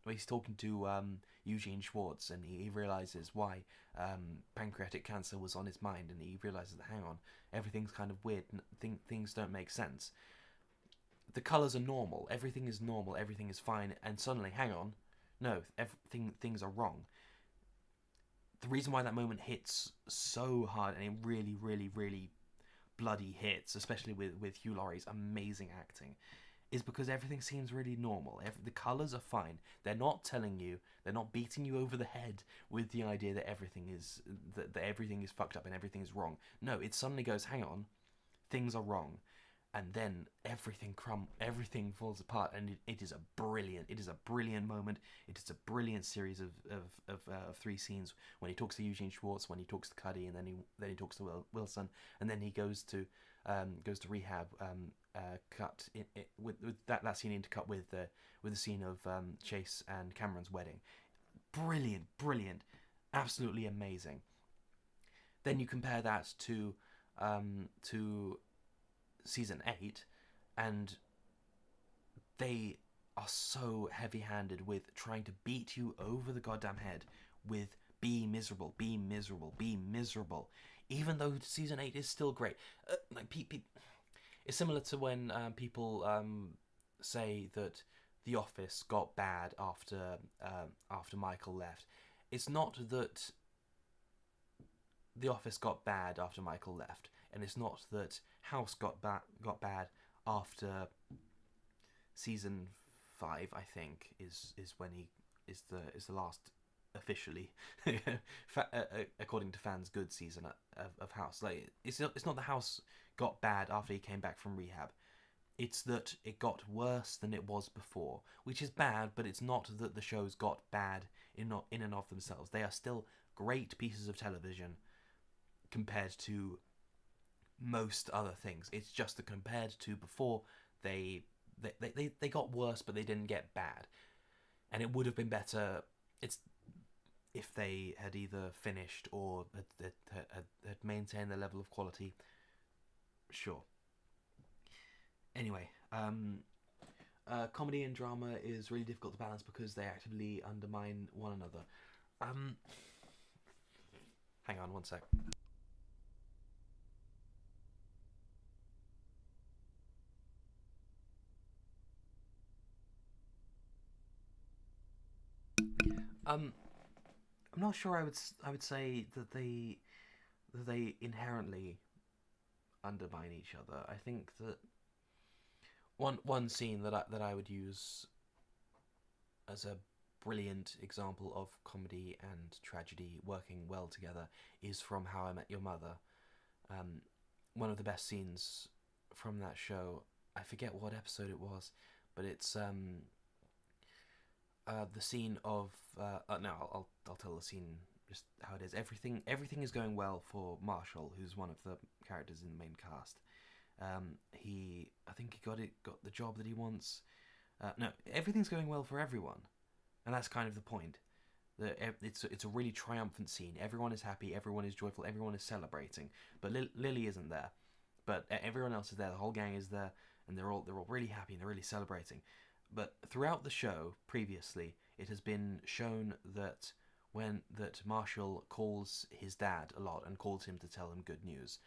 Where he's talking to Eugene Schwartz, and he realizes why pancreatic cancer was on his mind, and he realizes that, hang on, everything's kind of weird, things don't make sense. The colours are normal, everything is normal, everything is fine, and suddenly, hang on, no, things are wrong. The reason why that moment hits so hard, and it really, really, really bloody hits, especially with Hugh Laurie's amazing acting, is because everything seems really normal. The colours are fine. They're not telling you, they're not beating you over the head with the idea that everything is fucked up and everything is wrong. No, it suddenly goes, hang on, things are wrong, and then everything falls apart, and it is a brilliant moment. It is a brilliant series of 3 scenes, when he talks to Eugene Schwartz, when he talks to Cuddy, and then he talks to Wilson, and then he goes to goes to rehab, cut with that scene intercut with the scene of Chase and Cameron's wedding. Brilliant, absolutely amazing. Then you compare that to season 8, and they are so heavy-handed with trying to beat you over the goddamn head with be miserable, be miserable, be miserable. Even though season 8 is still great, it's similar to when people say that The Office got bad after Michael left. It's not that The Office got bad after Michael left, and it's not that House got bad after season 5. I think is when he is the last officially according to fans good season of House. Like it's not the House got bad after he came back from rehab. It's that it got worse than it was before, which is bad, but it's not that the shows got bad in and of themselves. They are still great pieces of television compared to most other things. It's just that compared to before, they got worse, but they didn't get bad. And it would have been better if they had either finished or had maintained their level of quality. Sure. Anyway, comedy and drama is really difficult to balance because they actively undermine one another. Hang on one sec. I'm not sure I would say that they inherently undermine each other. I think that one scene that I would use as a brilliant example of comedy and tragedy working well together is from How I Met Your Mother. One of the best scenes from that show, I forget what episode it was, but it's the scene of no, I'll tell the scene just how it is. Everything is going well for Marshall, who's one of the characters in the main cast. I think he got the job that he wants. No, everything's going well for everyone, and that's kind of the point. It's a really triumphant scene. Everyone is happy, everyone is joyful, everyone is celebrating. But Lily isn't there, but everyone else is there. The whole gang is there, and they're all really happy and they're really celebrating. But throughout the show, previously, it has been shown that Marshall calls his dad a lot and calls him to tell him good news.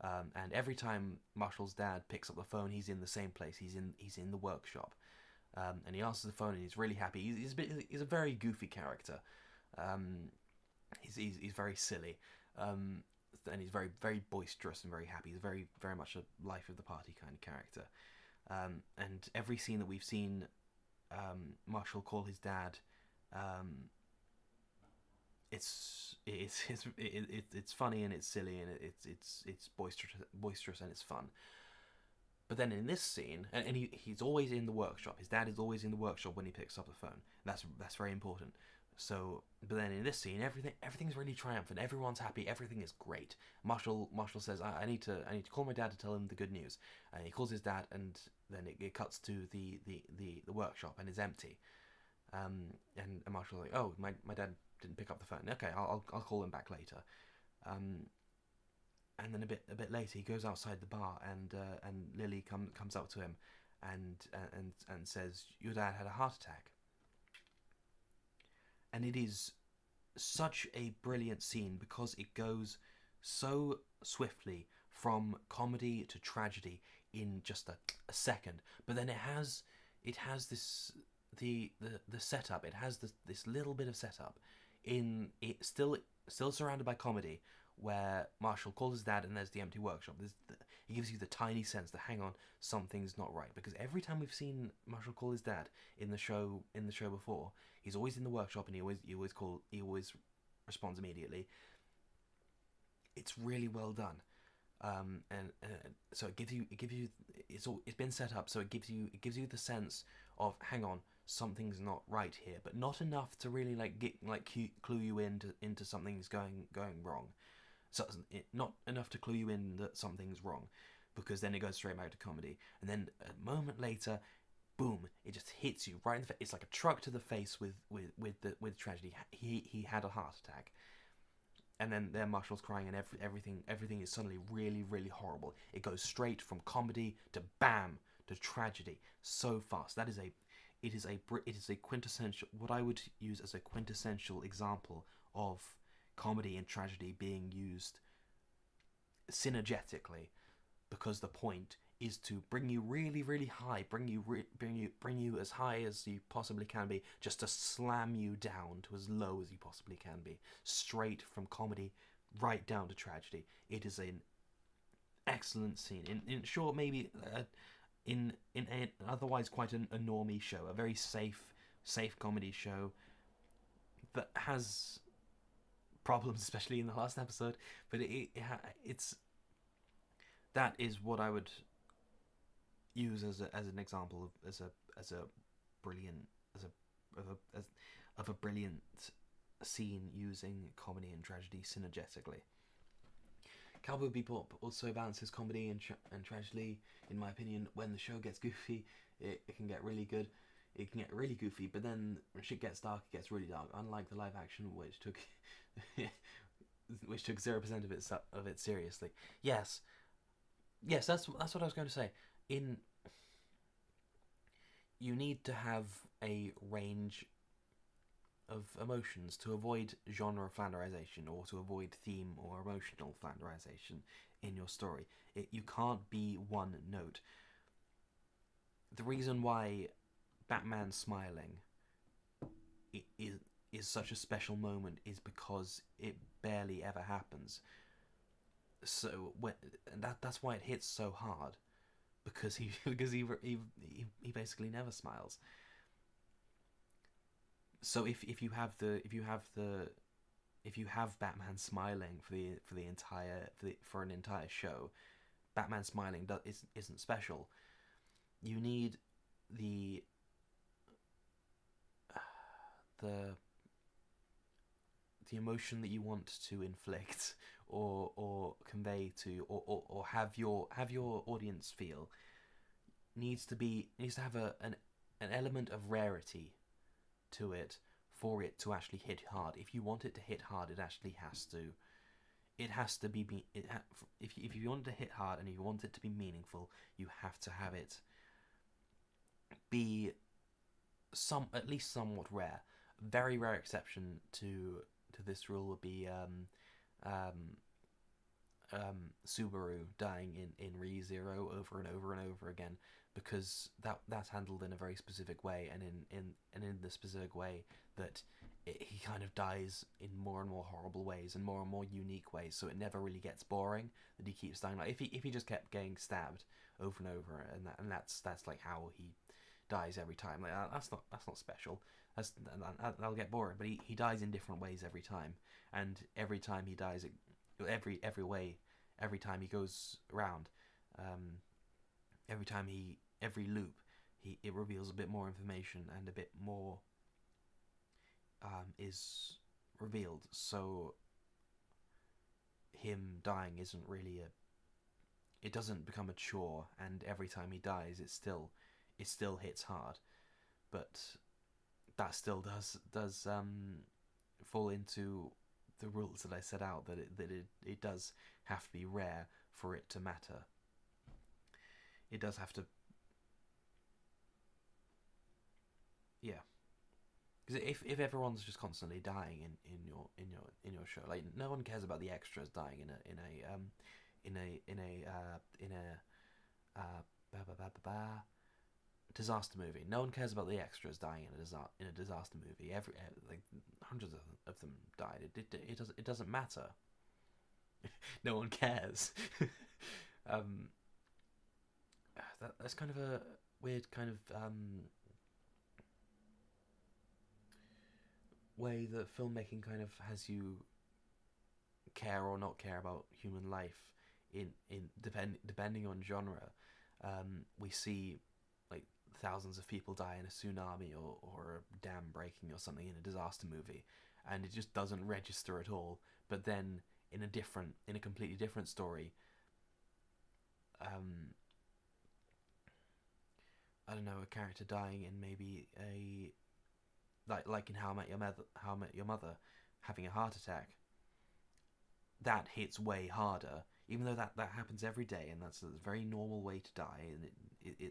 And every time Marshall's dad picks up the phone, he's in the same place. He's in the workshop, and he answers the phone and he's really happy. He's a very goofy character. He's very silly, and he's very very boisterous and very happy. He's very much a life of the party kind of character. And every scene that we've seen Marshall call his dad, it's funny and it's silly and it's boisterous and it's fun. But then in this scene, and he's always in the workshop. His dad is always in the workshop when he picks up the phone. That's very important. So, but then in this scene, everything's really triumphant. Everyone's happy. Everything is great. Marshall says, I need to call my dad to tell him the good news. And he calls his dad, and then it cuts to the workshop, and it's empty. And Marshall's like, oh, my dad didn't pick up the phone. Okay, I'll call him back later. And then a bit later, he goes outside the bar, and Lily comes up to him, and says, your dad had a heart attack. And it is such a brilliant scene because it goes so swiftly from comedy to tragedy in just a second. But then it has this the setup. It has this little bit of setup in it, still surrounded by comedy, where Marshall calls his dad and there's the empty workshop. He gives you the tiny sense that hang on, something's not right, because every time we've seen Marshall call his dad in the show before, he's always in the workshop and he always responds immediately. It's really well done, and so it gives you it's been set up so it gives you the sense of hang on, something's not right here, but not enough to really clue you into something's going wrong. So not enough to clue you in that something's wrong. because then it goes straight back to comedy, and then a moment later, boom, it just hits you right in the face. It's like a truck to the face with tragedy. He had a heart attack, and then Marshall's crying, and everything is suddenly really, really horrible. It goes straight from comedy to bam to tragedy so fast. It is a quintessential, what I would use as a quintessential example of comedy and tragedy being used synergetically, because the point is to bring you really, really high, bring you as high as you possibly can be, just to slam you down to as low as you possibly can be, straight from comedy right down to tragedy. It is an excellent scene. In short, maybe in an otherwise quite a normie show, a very safe comedy show that has problems, especially in the last episode, but it's that is what I would use as an example of as a brilliant of a brilliant scene using comedy and tragedy synergetically. Cowboy Bebop also balances comedy and tragedy, in my opinion. When the show gets goofy, it can get really good. It can get really goofy, but then when shit gets dark, it gets really dark. Unlike the live action, which took 0% of it seriously. Yes, that's what I was going to say. You need to have a range of emotions to avoid genre flanderization, or to avoid theme or emotional flanderization in your story. You can't be one note. The reason why Batman smiling is such a special moment is because it barely ever happens. So that's why it hits so hard, because he basically never smiles. So if you have Batman smiling for an entire show, Batman smiling isn't special. You need the emotion that you want to inflict or convey to or have your audience feel needs to have an element of rarity to it for it to actually hit hard. If you want it to hit hard, it actually has to. It has to be. If you want it to hit hard and if you want it to be meaningful, you have to have it be at least somewhat rare. Very rare exception to this rule would be Subaru dying in ReZero over and over and over again, because that's handled in a very specific way, and in the specific way that he kind of dies in more and more horrible ways and more unique ways, so it never really gets boring that he keeps dying. Like if he just kept getting stabbed over and over, and that's like how he dies every time. Like that's not special. That'll get boring. But he dies in different ways every time, and every time he dies, every time he goes around, every loop, it reveals a bit more information, and a bit more is revealed. So him dying isn't really it doesn't become a chore, and every time he dies, it still hits hard, but that still does fall into the rules that I set out, that it does have to be rare for it to matter. It does have to, yeah. Because if everyone's just constantly dying in your show, like no one cares about the extras dying in a disaster movie. No one cares about the extras dying in a disaster movie. Like hundreds of them died. It doesn't matter. No one cares. That's kind of a weird kind of way that filmmaking kind of has you care or not care about human life depending on genre. We see like thousands of people die in a tsunami or a dam breaking or something in a disaster movie, and it just doesn't register at all. But then in a completely different story, I don't know, a character dying in maybe a like in How I Met Your Mother, having a heart attack. That hits way harder, even though that happens every day, and that's a very normal way to die, and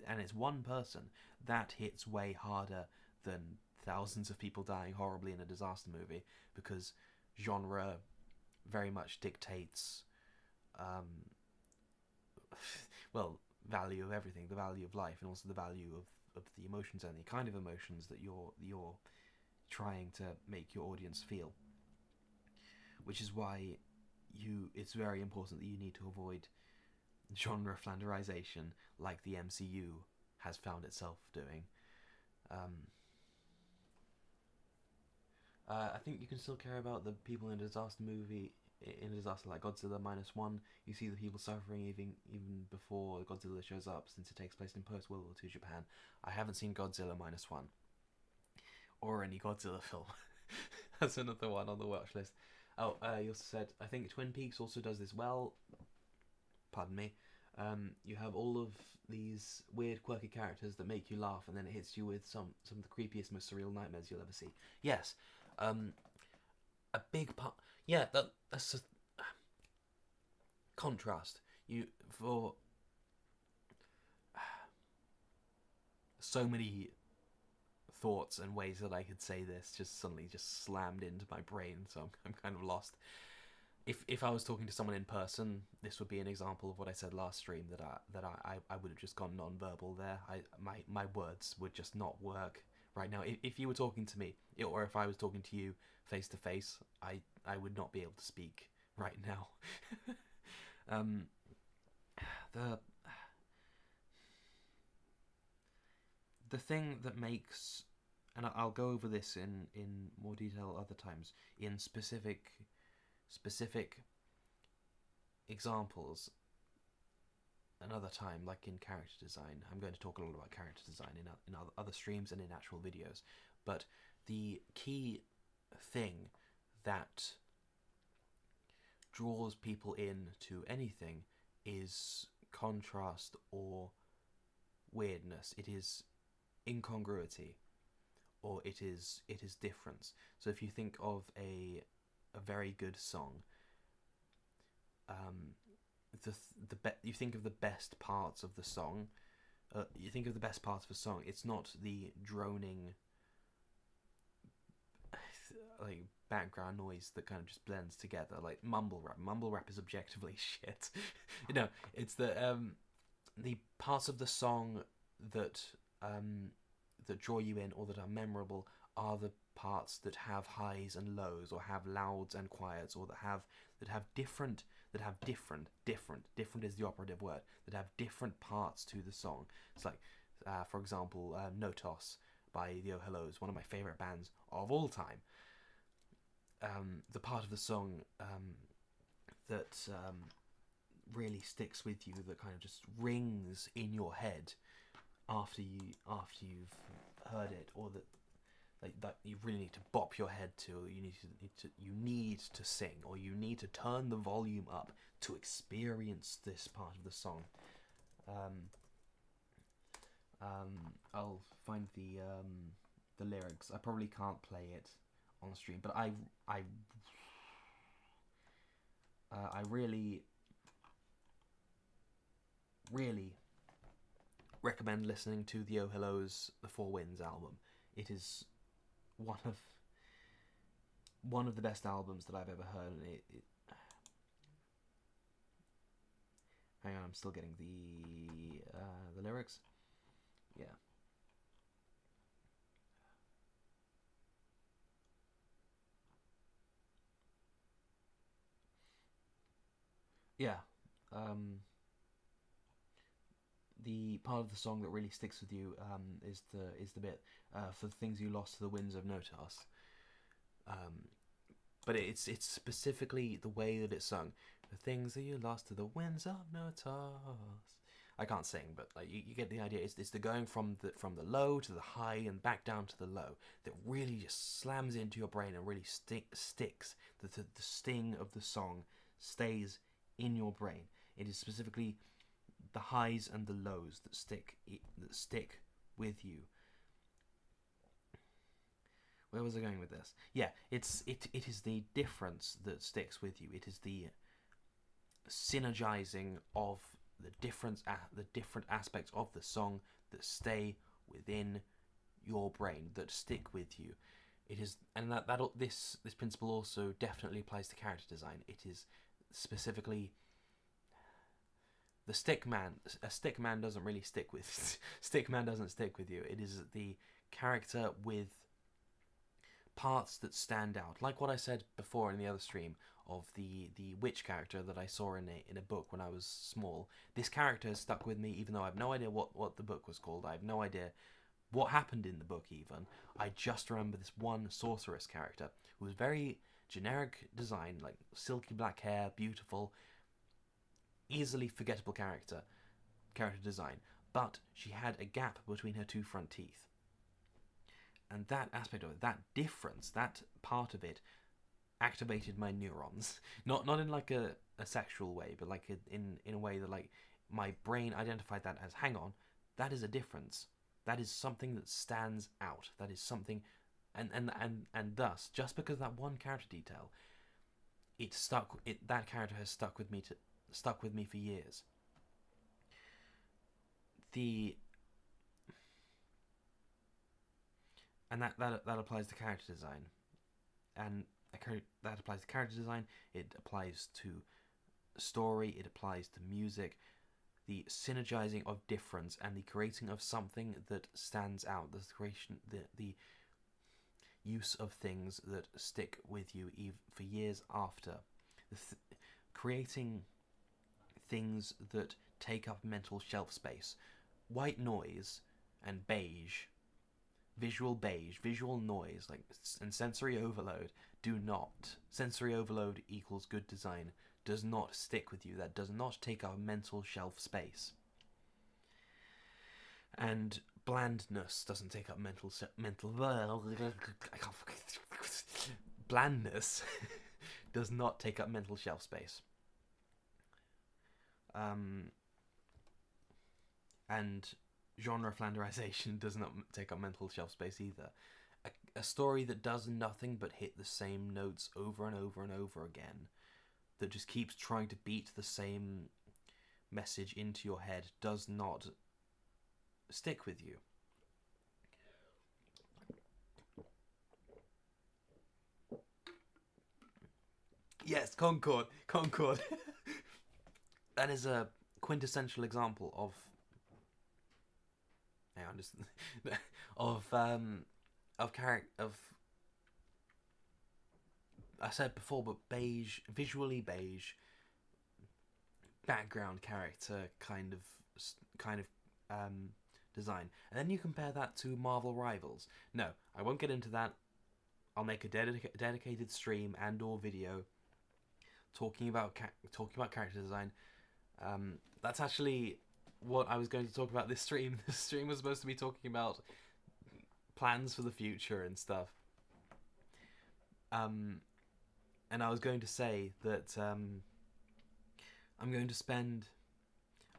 and it's one person. That hits way harder than thousands of people dying horribly in a disaster movie, because genre very much dictates, um, well, value of everything, the value of life, and also the value of the emotions and the kind of emotions that you're trying to make your audience feel. Which is why it's very important that you need to avoid genre flanderization like the MCU has found itself doing. I think you can still care about the people in a disaster movie. In a disaster like Godzilla Minus One, you see the people suffering even before Godzilla shows up, since it takes place in post-World War II Japan. I haven't seen Godzilla Minus One, or any Godzilla film. That's another one on the watch list. Oh, you also said, I think Twin Peaks also does this well. Pardon me. You have all of these weird, quirky characters that make you laugh, and then it hits you with some of the creepiest, most surreal nightmares you'll ever see. Yes, a big part. Yeah, that's a contrast. For so many thoughts and ways that I could say this just suddenly just slammed into my brain, so I'm kind of lost. If I was talking to someone in person, this would be an example of what I said last stream, that I would have just gone non-verbal there. My words would just not work right now. If you were talking to me, or if I was talking to you face to face, I would not be able to speak right now. The thing that makes, and I'll go over this in more detail other times, in specific examples another time, like in character design. I'm going to talk a lot about character design in other streams and in actual videos. But the key thing that draws people in to anything is contrast or weirdness. It is incongruity, or it is difference. So if you think of a very good song, you think of the best parts of the song. You think of the best parts of a song. It's not the droning, like, background noise that kind of just blends together, like mumble rap. Mumble rap is objectively shit. It's the parts of the song that draw you in, or that are memorable, are the parts that have highs and lows, or have louds and quiets, or that have different is the operative word, that have different parts to the song. It's like, for example, Notos by the Oh Hellos, one of my favourite bands of all time. The part of the song that really sticks with you, that kind of just rings in your head after you've heard it, or that you really need to bop your head to, you need to sing, or you need to turn the volume up to experience this part of the song. I'll find the lyrics. I probably can't play it on the stream, but I really recommend listening to the Oh Hellos' The Four Winds album. It is one of the best albums that I've ever heard. Hang on, I'm still getting the lyrics. Yeah. Yeah. The part of the song that really sticks with you is the bit for the things you lost to the winds of Notos. But it's specifically the way that it's sung. The things that you lost to the winds of Notos. I can't sing, but like you get the idea. It's the going from the low to the high and back down to the low that really just slams into your brain and really sticks. The sting of the song stays in your brain. It is specifically the highs and the lows that stick with you. Where was I going with this? Yeah, it is the difference that sticks with you. It is the synergizing of the different aspects of the song that stay within your brain, that stick with you. It is, and this principle also definitely applies to character design. It is specifically the stick man. A stick man doesn't really stick with stick man doesn't stick with you. It is the character with parts that stand out, like what I said before in the other stream of the witch character that I saw in a book when I was small. This character has stuck with me, even though I have no idea what the book was called. I have no idea what happened in the book even. I just remember this one sorceress character who was very generic design, like silky black hair, beautiful, easily forgettable character design, but she had a gap between her two front teeth. And that aspect of it, that difference, that part of it, activated my neurons. Not in like a sexual way, but like in a way that like my brain identified that as, hang on, that is a difference. That is something that stands out. That is something, and thus, just because of that one character detail, that character has stuck with me for years. And that applies to character design, and that applies to character design. It applies to story. It applies to music. The synergizing of difference and the creating of something that stands out. The use of things that stick with you for years after. Creating things that take up mental shelf space. White noise and beige. Visual noise, and sensory overload sensory overload equals good design, does not stick with you. That does not take up mental shelf space. And blandness doesn't take up blandness does not take up mental shelf space. And genre flanderization does not take up mental shelf space either. A story that does nothing but hit the same notes over and over and over again, that just keeps trying to beat the same message into your head, does not stick with you. Yes, Concord. That is a quintessential example of I said before, but visually beige background character kind of design. And then you compare that to Marvel Rivals. No, I won't get into that. I'll make a dedicated stream and or video talking about character design. That's actually what I was going to talk about this stream. This stream was supposed to be talking about plans for the future and stuff. And I was going to say that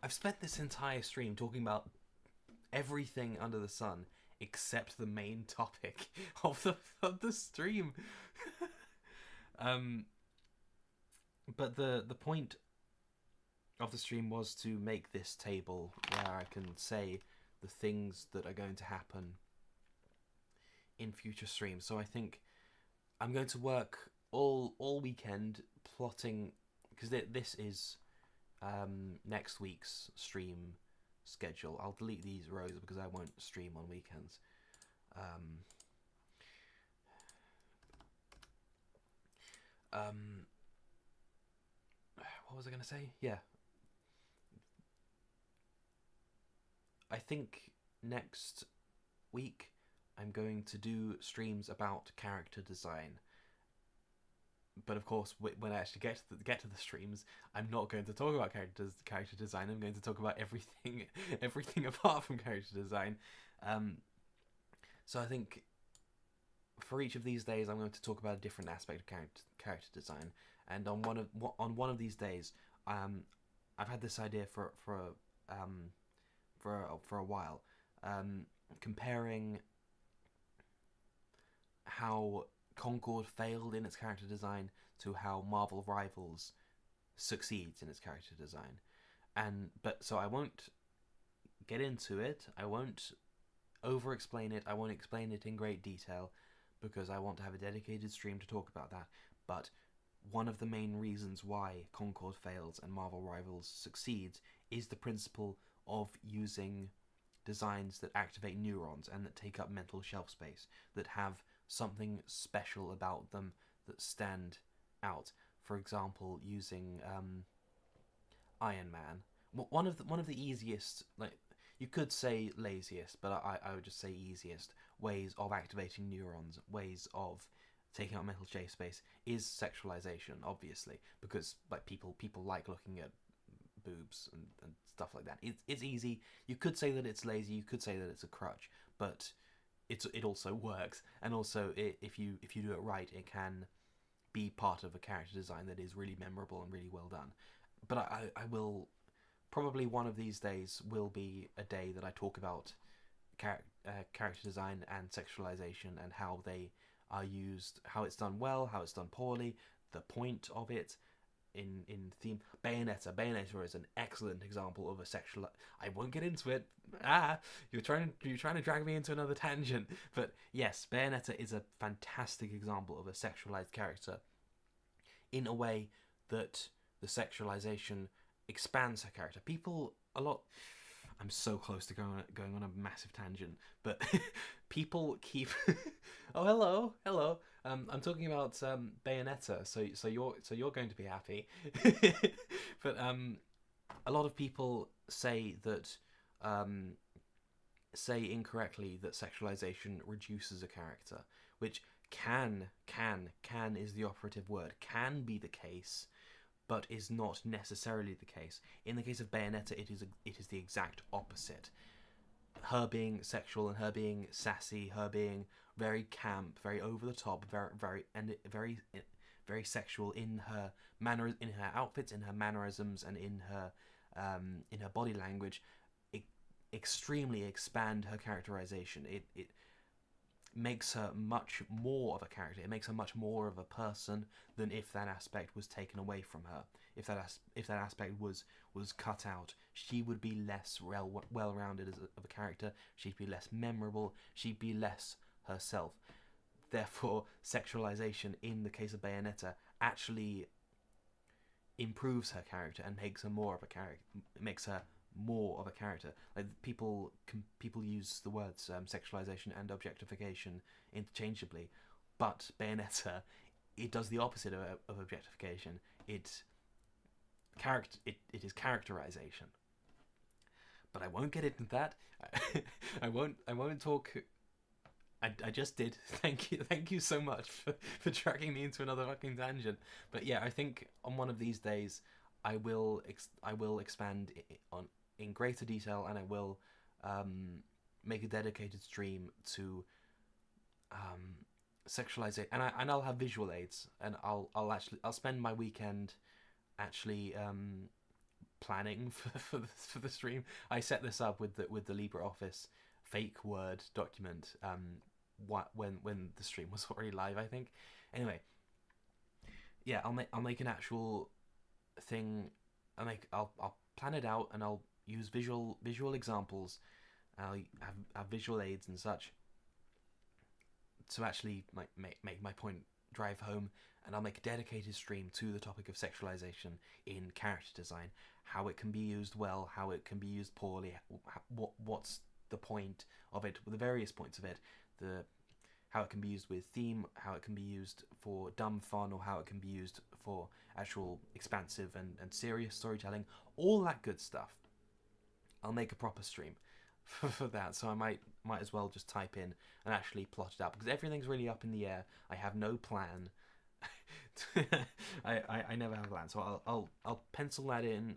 I've spent this entire stream talking about everything under the sun except the main topic of the stream. But the point of the stream was to make this table where I can say the things that are going to happen in future streams. So I think I'm going to work all weekend plotting, because this is next week's stream schedule. I'll delete these rows because I won't stream on weekends. What was I going to say? Yeah. I think next week I'm going to do streams about character design. But of course, when I actually get to the streams, I'm not going to talk about character design. I'm going to talk about everything apart from character design. So I think for each of these days, I'm going to talk about a different aspect of character design. And on one of these days, I've had this idea for for a while, comparing how Concord failed in its character design to how Marvel Rivals succeeds in its character design. But so I won't get into it. I won't over explain it. I won't explain it in great detail because I want to have a dedicated stream to talk about that. But one of the main reasons why Concord fails and Marvel Rivals succeeds is the principle of using designs that activate neurons and that take up mental shelf space, that have something special about them that stand out. For example, using Iron Man. One of the easiest, like, you could say laziest, but I would just say easiest ways of activating neurons, ways of taking up mental space is sexualization, obviously, because like people like looking at boobs and stuff like that. It's easy. You could say that it's lazy. You could say that it's a crutch, but it also works. And also, if you do it right, it can be part of a character design that is really memorable and really well done. But I will probably one of these days will be a day that I talk about character design and sexualization and how they are used, how it's done well, how it's done poorly, the point of it in theme. Bayonetta is an excellent example of a sexual. I won't get into it. You're trying to drag me into another tangent. But yes, Bayonetta is a fantastic example of a sexualized character in a way that the sexualization expands her character. I'm so close to going on a massive tangent, but people keep. Oh, hello. I'm talking about Bayonetta, so you're going to be happy. But a lot of people say that say incorrectly that sexualization reduces a character, which can is the operative word. Can be the case, but is not necessarily the case. In the case of Bayonetta, it is the exact opposite. Her being sexual and her being sassy, her being very camp, very over the top, very sexual in her manner, in her outfits, in her mannerisms, and in her body language, extremely expand her characterization. It makes her much more of a character. It makes her much more of a person than if that aspect was taken away from her. If that aspect was cut out, she would be less well-rounded of a character. She'd be less memorable. She'd be less herself. Therefore, sexualization in the case of Bayonetta actually improves her character and makes her more of a character. Makes her more of a character. Like people use the words sexualization and objectification interchangeably, but Bayonetta, it does the opposite of objectification. It is characterization. But I won't get into that. I won't talk. I just did. Thank you so much for tracking me into another fucking tangent. But yeah, I think on one of these days I will expand on in greater detail, and I will make a dedicated stream to sexualize it, and I'll have visual aids, and I'll spend my weekend actually planning for the stream. I set this up with the LibreOffice fake Word document when the stream was already live, I think. Anyway, yeah, I'll make an actual thing. I'll plan it out, and I'll use visual examples. I'll have visual aids and such to actually make my point drive home, and I'll make a dedicated stream to the topic of sexualization in character design, how it can be used well, how it can be used poorly, what's the point of it, the various points of it, how it can be used with theme, how it can be used for dumb fun, or how it can be used for actual expansive and serious storytelling, all that good stuff. I'll make a proper stream for that, so I might as well just type in and actually plot it out, because everything's really up in the air. I have no plan. I never have a plan, so I'll pencil that in.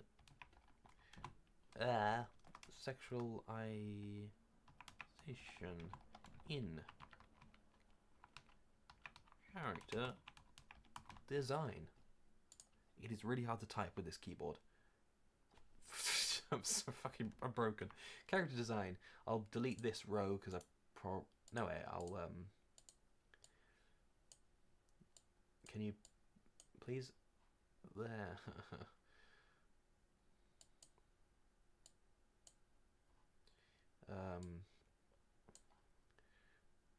Sexualization in character design. It is really hard to type with this keyboard. I'm so fucking broken. Character design. I'll delete this row because no way. I'll Can you please there?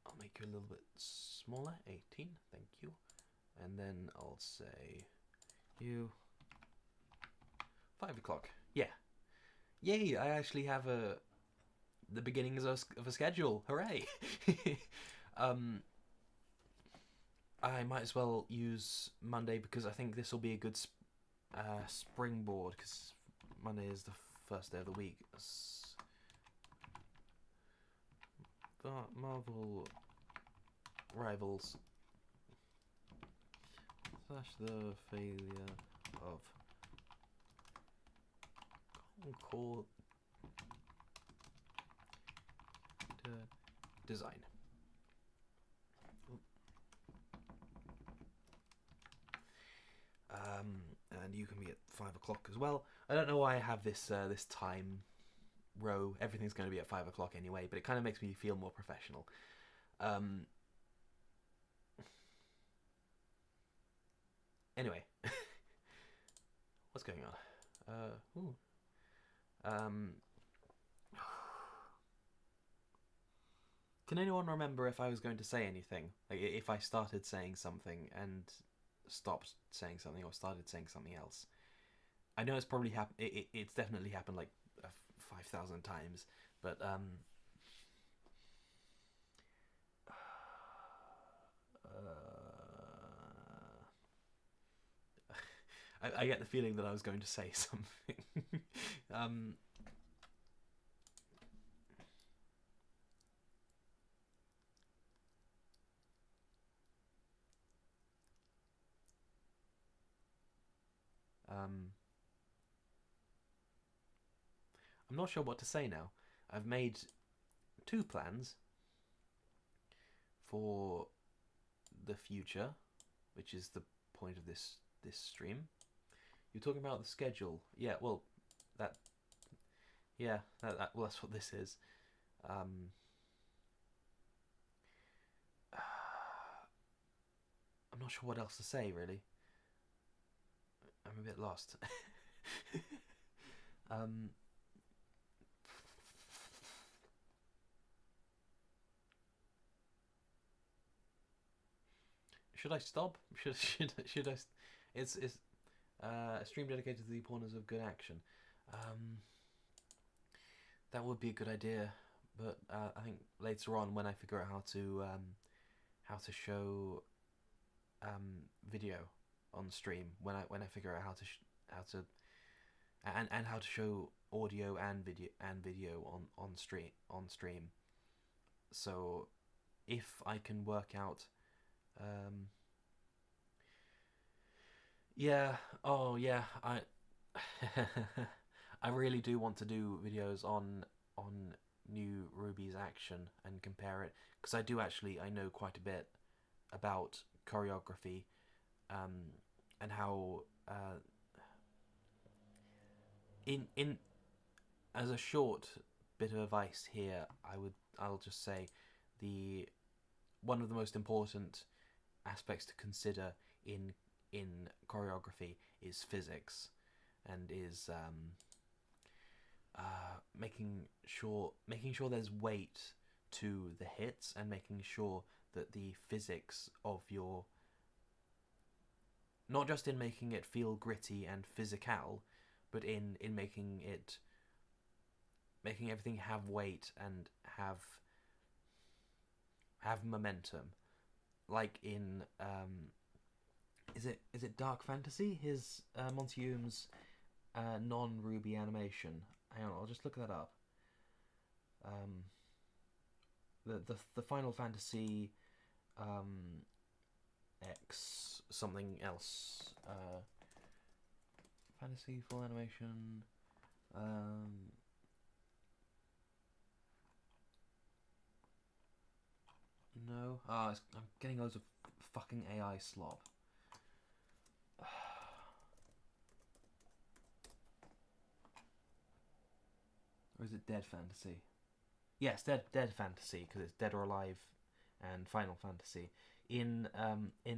I'll make you a little bit smaller. 18. Thank you. And then I'll say you 5 o'clock. Yeah. Yay! I actually have the beginnings of a schedule. Hooray! I might as well use Monday because I think this will be a good springboard because Monday is the first day of the week. Marvel Rivals / the failure of Concord design. And you can be at 5 o'clock as well. I don't know why I have this this time row. Everything's going to be at 5 o'clock anyway, but it kind of makes me feel more professional. Anyway, what's going on? Can anyone remember if I was going to say anything? Like if I started saying something and stopped saying something or started saying something else? I know it's probably happened. It's definitely happened like 5,000 times, but I get the feeling that I was going to say something. I'm not sure what to say now. I've made 2 plans for the future, which is the point of this stream. You're talking about the schedule. Yeah, well, well, that's what this is. I'm not sure what else to say, really. I'm a bit lost. Should I stop? Should I? It's a stream dedicated to the importance of good action. That would be a good idea, but I think later on when I figure out how to show video on stream, when I figure out how to how to show audio and video on stream. So if I can work out I I really do want to do videos on new Ruby's action and compare it, because I know quite a bit about choreography and how in as a short bit of advice here, I'll just say one of the most important aspects to consider in choreography is physics, and is making sure there's weight to the hits, and making sure that the physics of your, not just in making it feel gritty and physical, but in making everything have weight and have momentum, like in is it Dark Fantasy? His Monty non-Ruby animation. Hang on, I'll just look that up. The Final Fantasy X something else. Fantasy full animation. No. I'm getting loads of fucking AI slop. Or is it Dead Fantasy? Yes, Dead Fantasy, because it's Dead or Alive and Final Fantasy. In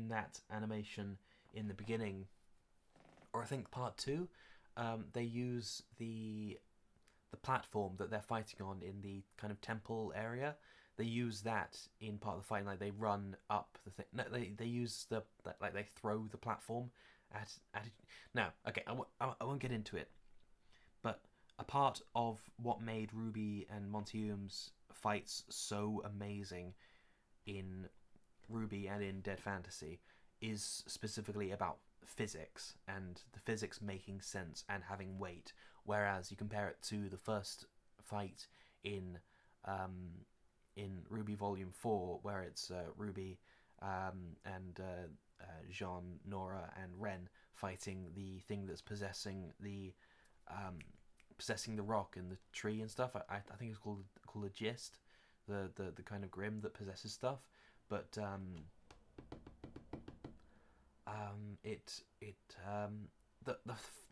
that animation in the beginning, or I think part 2, they use the platform that they're fighting on in the kind of temple area. They use that in part of the fight. Like they run up the thing. No, they use like they throw the platform at it. Now, okay, I won't get into it, but a part of what made Ruby and Montium's fights so amazing in Ruby and in Dead Fantasy is specifically about physics and the physics making sense and having weight. Whereas you compare it to the first fight in Ruby Volume 4, where it's Ruby and Jean, Nora, and Ren fighting the thing that's possessing the rock and the tree and stuff. I think it's called a gist, the kind of Grim that possesses stuff. But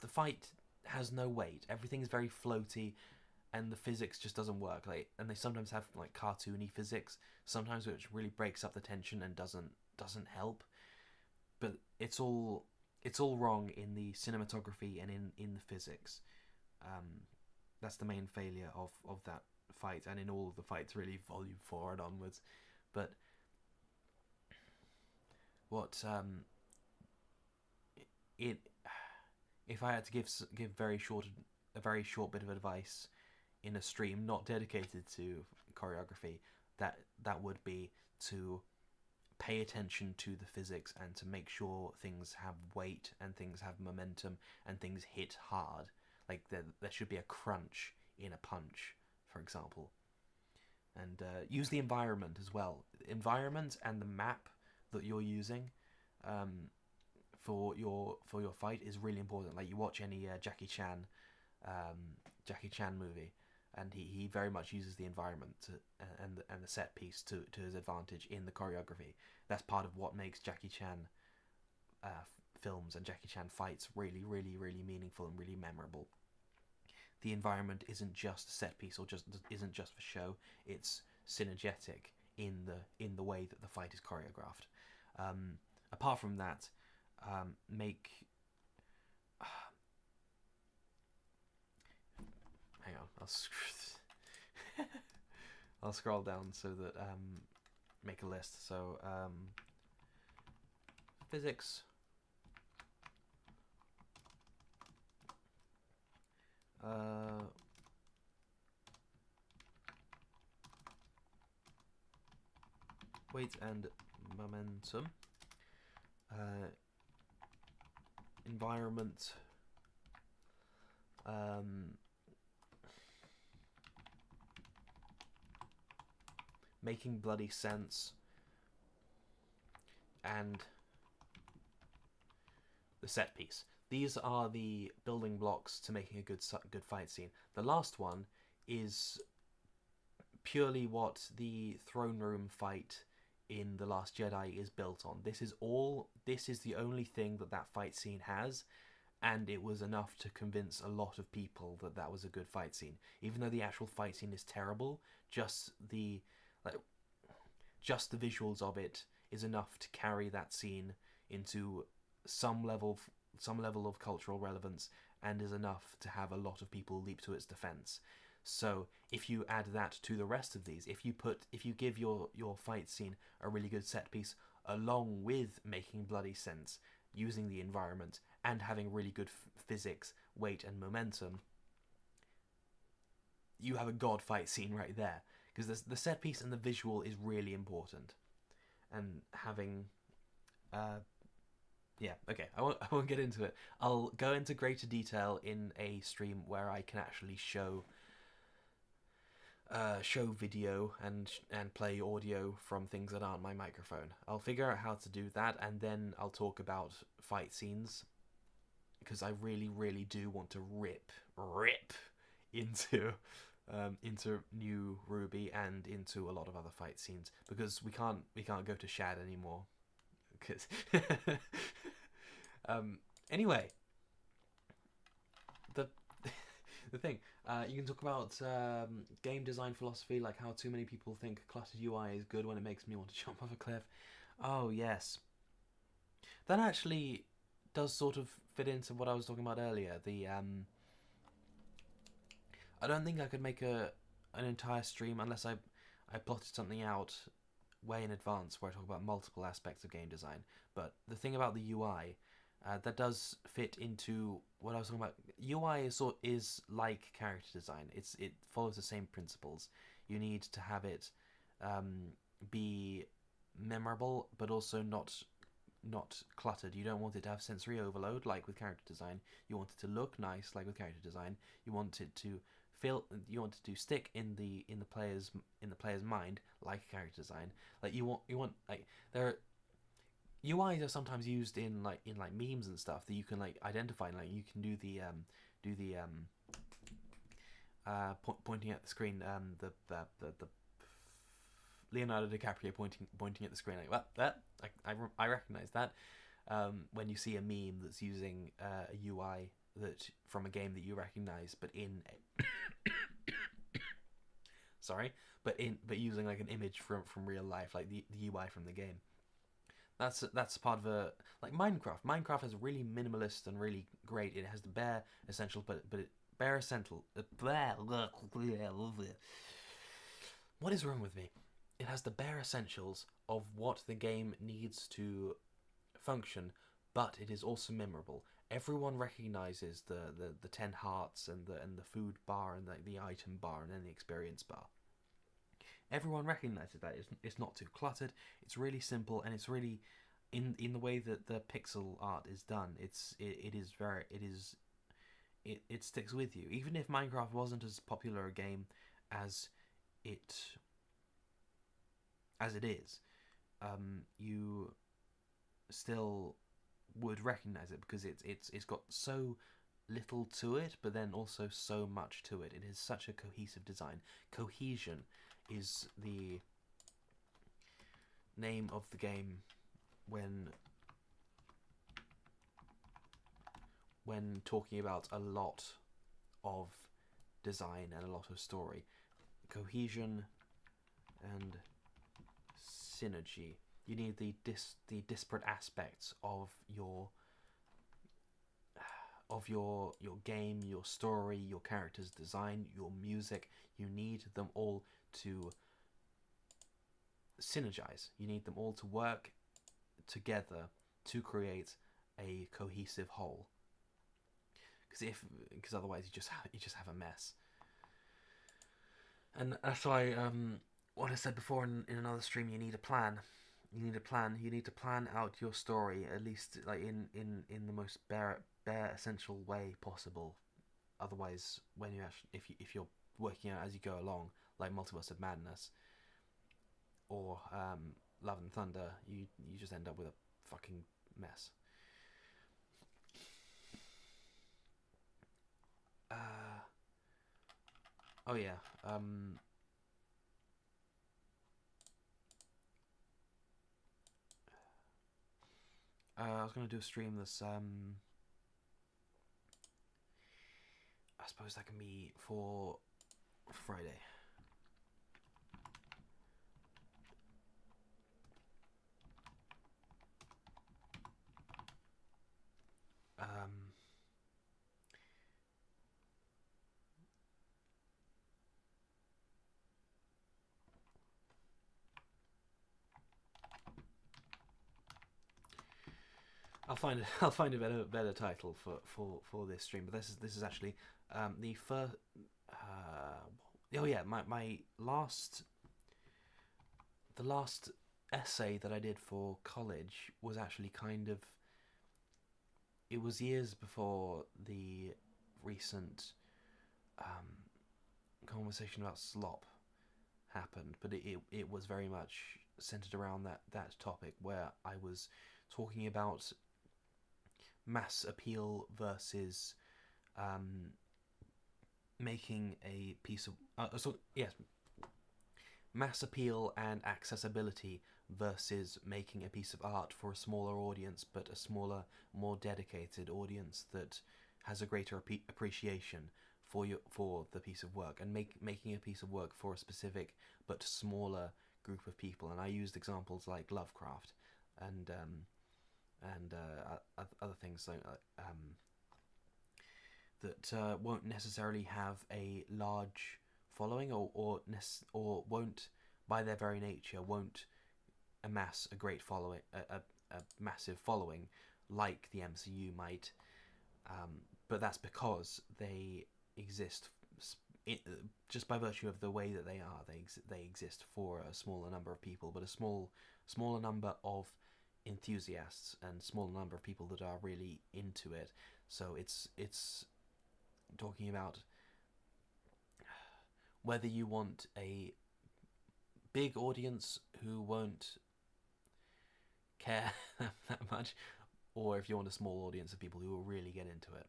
the fight has no weight. Everything's very floaty, and the physics just doesn't work. Like, and they sometimes have like cartoony physics, sometimes which really breaks up the tension and doesn't help. But it's all wrong in the cinematography and in the physics. That's the main failure of that fight, and in all of the fights, really, Volume 4 and onwards. But what if I had to give a very short bit of advice in a stream not dedicated to choreography, that would be to pay attention to the physics and to make sure things have weight and things have momentum and things hit hard. Like there should be a crunch in a punch, for example. And use the environment as well. Environment and the map that you're using for your fight is really important. Like you watch any Jackie Chan movie, and he very much uses the environment and the set piece to his advantage in the choreography. That's part of what makes Jackie Chan films and Jackie Chan fights really, really, really meaningful and really memorable. The environment isn't just a set piece or isn't just for show. It's synergetic in the way that the fight is choreographed. Apart from that, make hang on, I'll scroll down so that make a list. So physics, weight and momentum, environment, making bloody sense, and the set piece. These are the building blocks to making a good fight scene. The last one is purely what the throne room fight in The Last Jedi is built on. This is the only thing that fight scene has, and it was enough to convince a lot of people that was a good fight scene. Even though the actual fight scene is terrible, just the visuals of it is enough to carry that scene into some level of cultural relevance, and is enough to have a lot of people leap to its defense. So if you add that to the rest of these, if you give your fight scene a really good set piece along with making bloody sense, using the environment, and having really good physics, weight, and momentum, you have a god fight scene right there. Because the set piece and the visual is really important. And having yeah, okay, I won't get into it. I'll go into greater detail in a stream where I can actually show video and play audio from things that aren't my microphone. I'll figure out how to do that, and then I'll talk about fight scenes, because I really, really do want to rip into New Ruby and into a lot of other fight scenes, because we can't go to Shad anymore. Because anyway, the thing. You can talk about game design philosophy, like how too many people think cluttered UI is good when it makes me want to jump off a cliff. Oh yes, that actually does sort of fit into what I was talking about earlier. I don't think I could make an entire stream unless I plotted something out way in advance where I talk about multiple aspects of game design. But the thing about the UI, that does fit into what I was talking about. UI is like character design. It follows the same principles. You need to have it be memorable, but also not cluttered. You don't want it to have sensory overload like with character design. You want it to look nice like with character design. You want it to feel. You want it to stick in the player's mind like character design. Like you want like there. UIs are sometimes used in like memes and stuff that you can like identify. Like you can do the pointing at the screen. The Leonardo DiCaprio pointing at the screen like that. I recognize that. When you see a meme that's using a UI that from a game that you recognize, but in sorry, but using like an image from real life, like the UI from the game. That's part of a like Minecraft. Minecraft is really minimalist and really great. It has the bare essentials, but bare essential. What is wrong with me? It has the bare essentials of what the game needs to function, but it is also memorable. Everyone recognizes the 10 hearts and the food bar and the item bar and then the experience bar. Everyone recognizes that it's not too cluttered. It's really simple and it's really in the way that the pixel art is done. It sticks with you. Even if Minecraft wasn't as popular a game as it is, you still would recognize it because it's got so little to it, but then also so much to it. It is such a cohesive design. Cohesion is the name of the game when talking about a lot of design and a lot of story. Cohesion and synergy. You need the disparate aspects of your game, your story, your character's design, your music. You need them all to synergize. You need them all to work together to create a cohesive whole. Because otherwise you just have a mess. And that's why what I said before in another stream, you need a plan. You need a plan. You need to plan out your story at least like in the most bare essential way possible. Otherwise, when you actually, if you're working out as you go along, like Multiverse of Madness or Love and Thunder, you just end up with a fucking mess. Oh yeah. I was gonna do a stream this. I suppose that can be for Friday. I'll find a better title for this stream. But this is actually the first. Oh yeah, my last essay that I did for college was actually kind of. It was years before the recent conversation about slop happened, but it was very much centered around that topic where I was talking about mass appeal versus making a piece of mass appeal and accessibility versus making a piece of art for a smaller audience, but a smaller, more dedicated audience that has a greater appreciation for the piece of work, and making a piece of work for a specific but smaller group of people. And I used examples like Lovecraft and other things like that won't necessarily have a large following, or won't, by their very nature, won't amass a great following, a massive following like the MCU might. But that's because they exist just by virtue of the way that they are. They exist for a smaller number of people, but a smaller number of enthusiasts and smaller number of people that are really into it. So it's talking about whether you want a big audience who won't care that much, or if you want a small audience of people who will really get into it.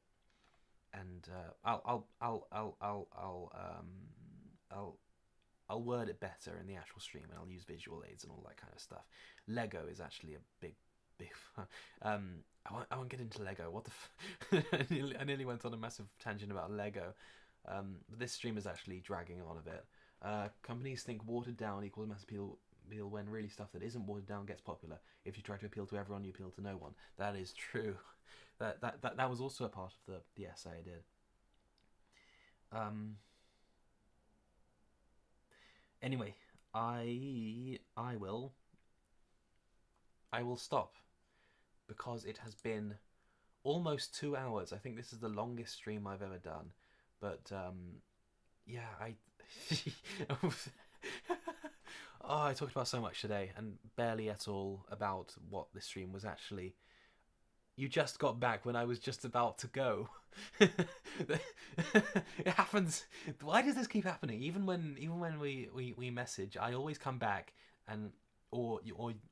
And I'll word it better in the actual stream, and I'll use visual aids and all that kind of stuff. Lego is actually a big fun. I won't get into Lego. What the I nearly went on a massive tangent about Lego. But this stream is actually dragging on a bit. Companies think watered down equals mass appeal when really stuff that isn't watered down gets popular. If you try to appeal to everyone, you appeal to no one. That is true. That was also a part of the essay I did. Anyway, I will stop, because it has been almost 2 hours. I think this is the longest stream I've ever done. But yeah, oh, I talked about so much today, and barely at all about what this stream was actually. You just got back when I was just about to go. It happens. Why does this keep happening? Even when we message, I always come back, and or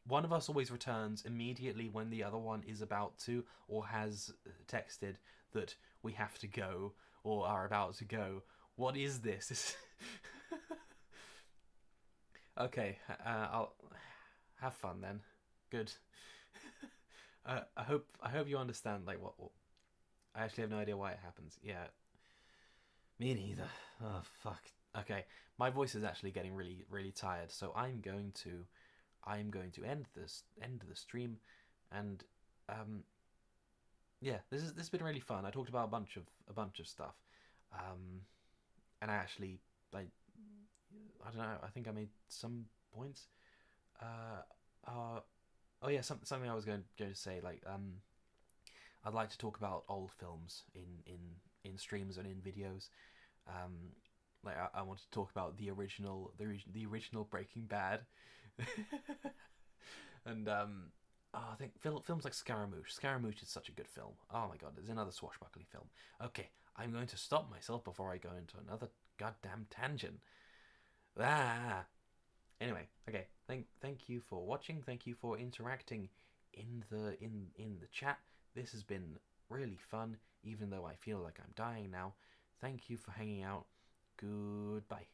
one of us always returns immediately when the other one is about to, or has texted that we have to go or are about to go. What is this? Okay, I'll have fun then. Good. I hope you understand, like, what I actually have no idea why it happens. Yeah, me neither. Oh fuck. Okay, my voice is actually getting really tired, so I'm going to end the stream, and yeah, this has been really fun. I talked about a bunch of stuff, and I actually, like, I don't know, I think I made some points. Oh yeah, something I was going to say, like, I'd like to talk about old films in streams and in videos. Like, I want to talk about the original Breaking Bad, and I think films like Scaramouche. Scaramouche is such a good film. Oh my god, there's another swashbuckling film. Okay, I'm going to stop myself before I go into another goddamn tangent. Anyway, okay. Thank you for watching. Thank you for interacting in the chat. This has been really fun, even though I feel like I'm dying now. Thank you for hanging out. Goodbye.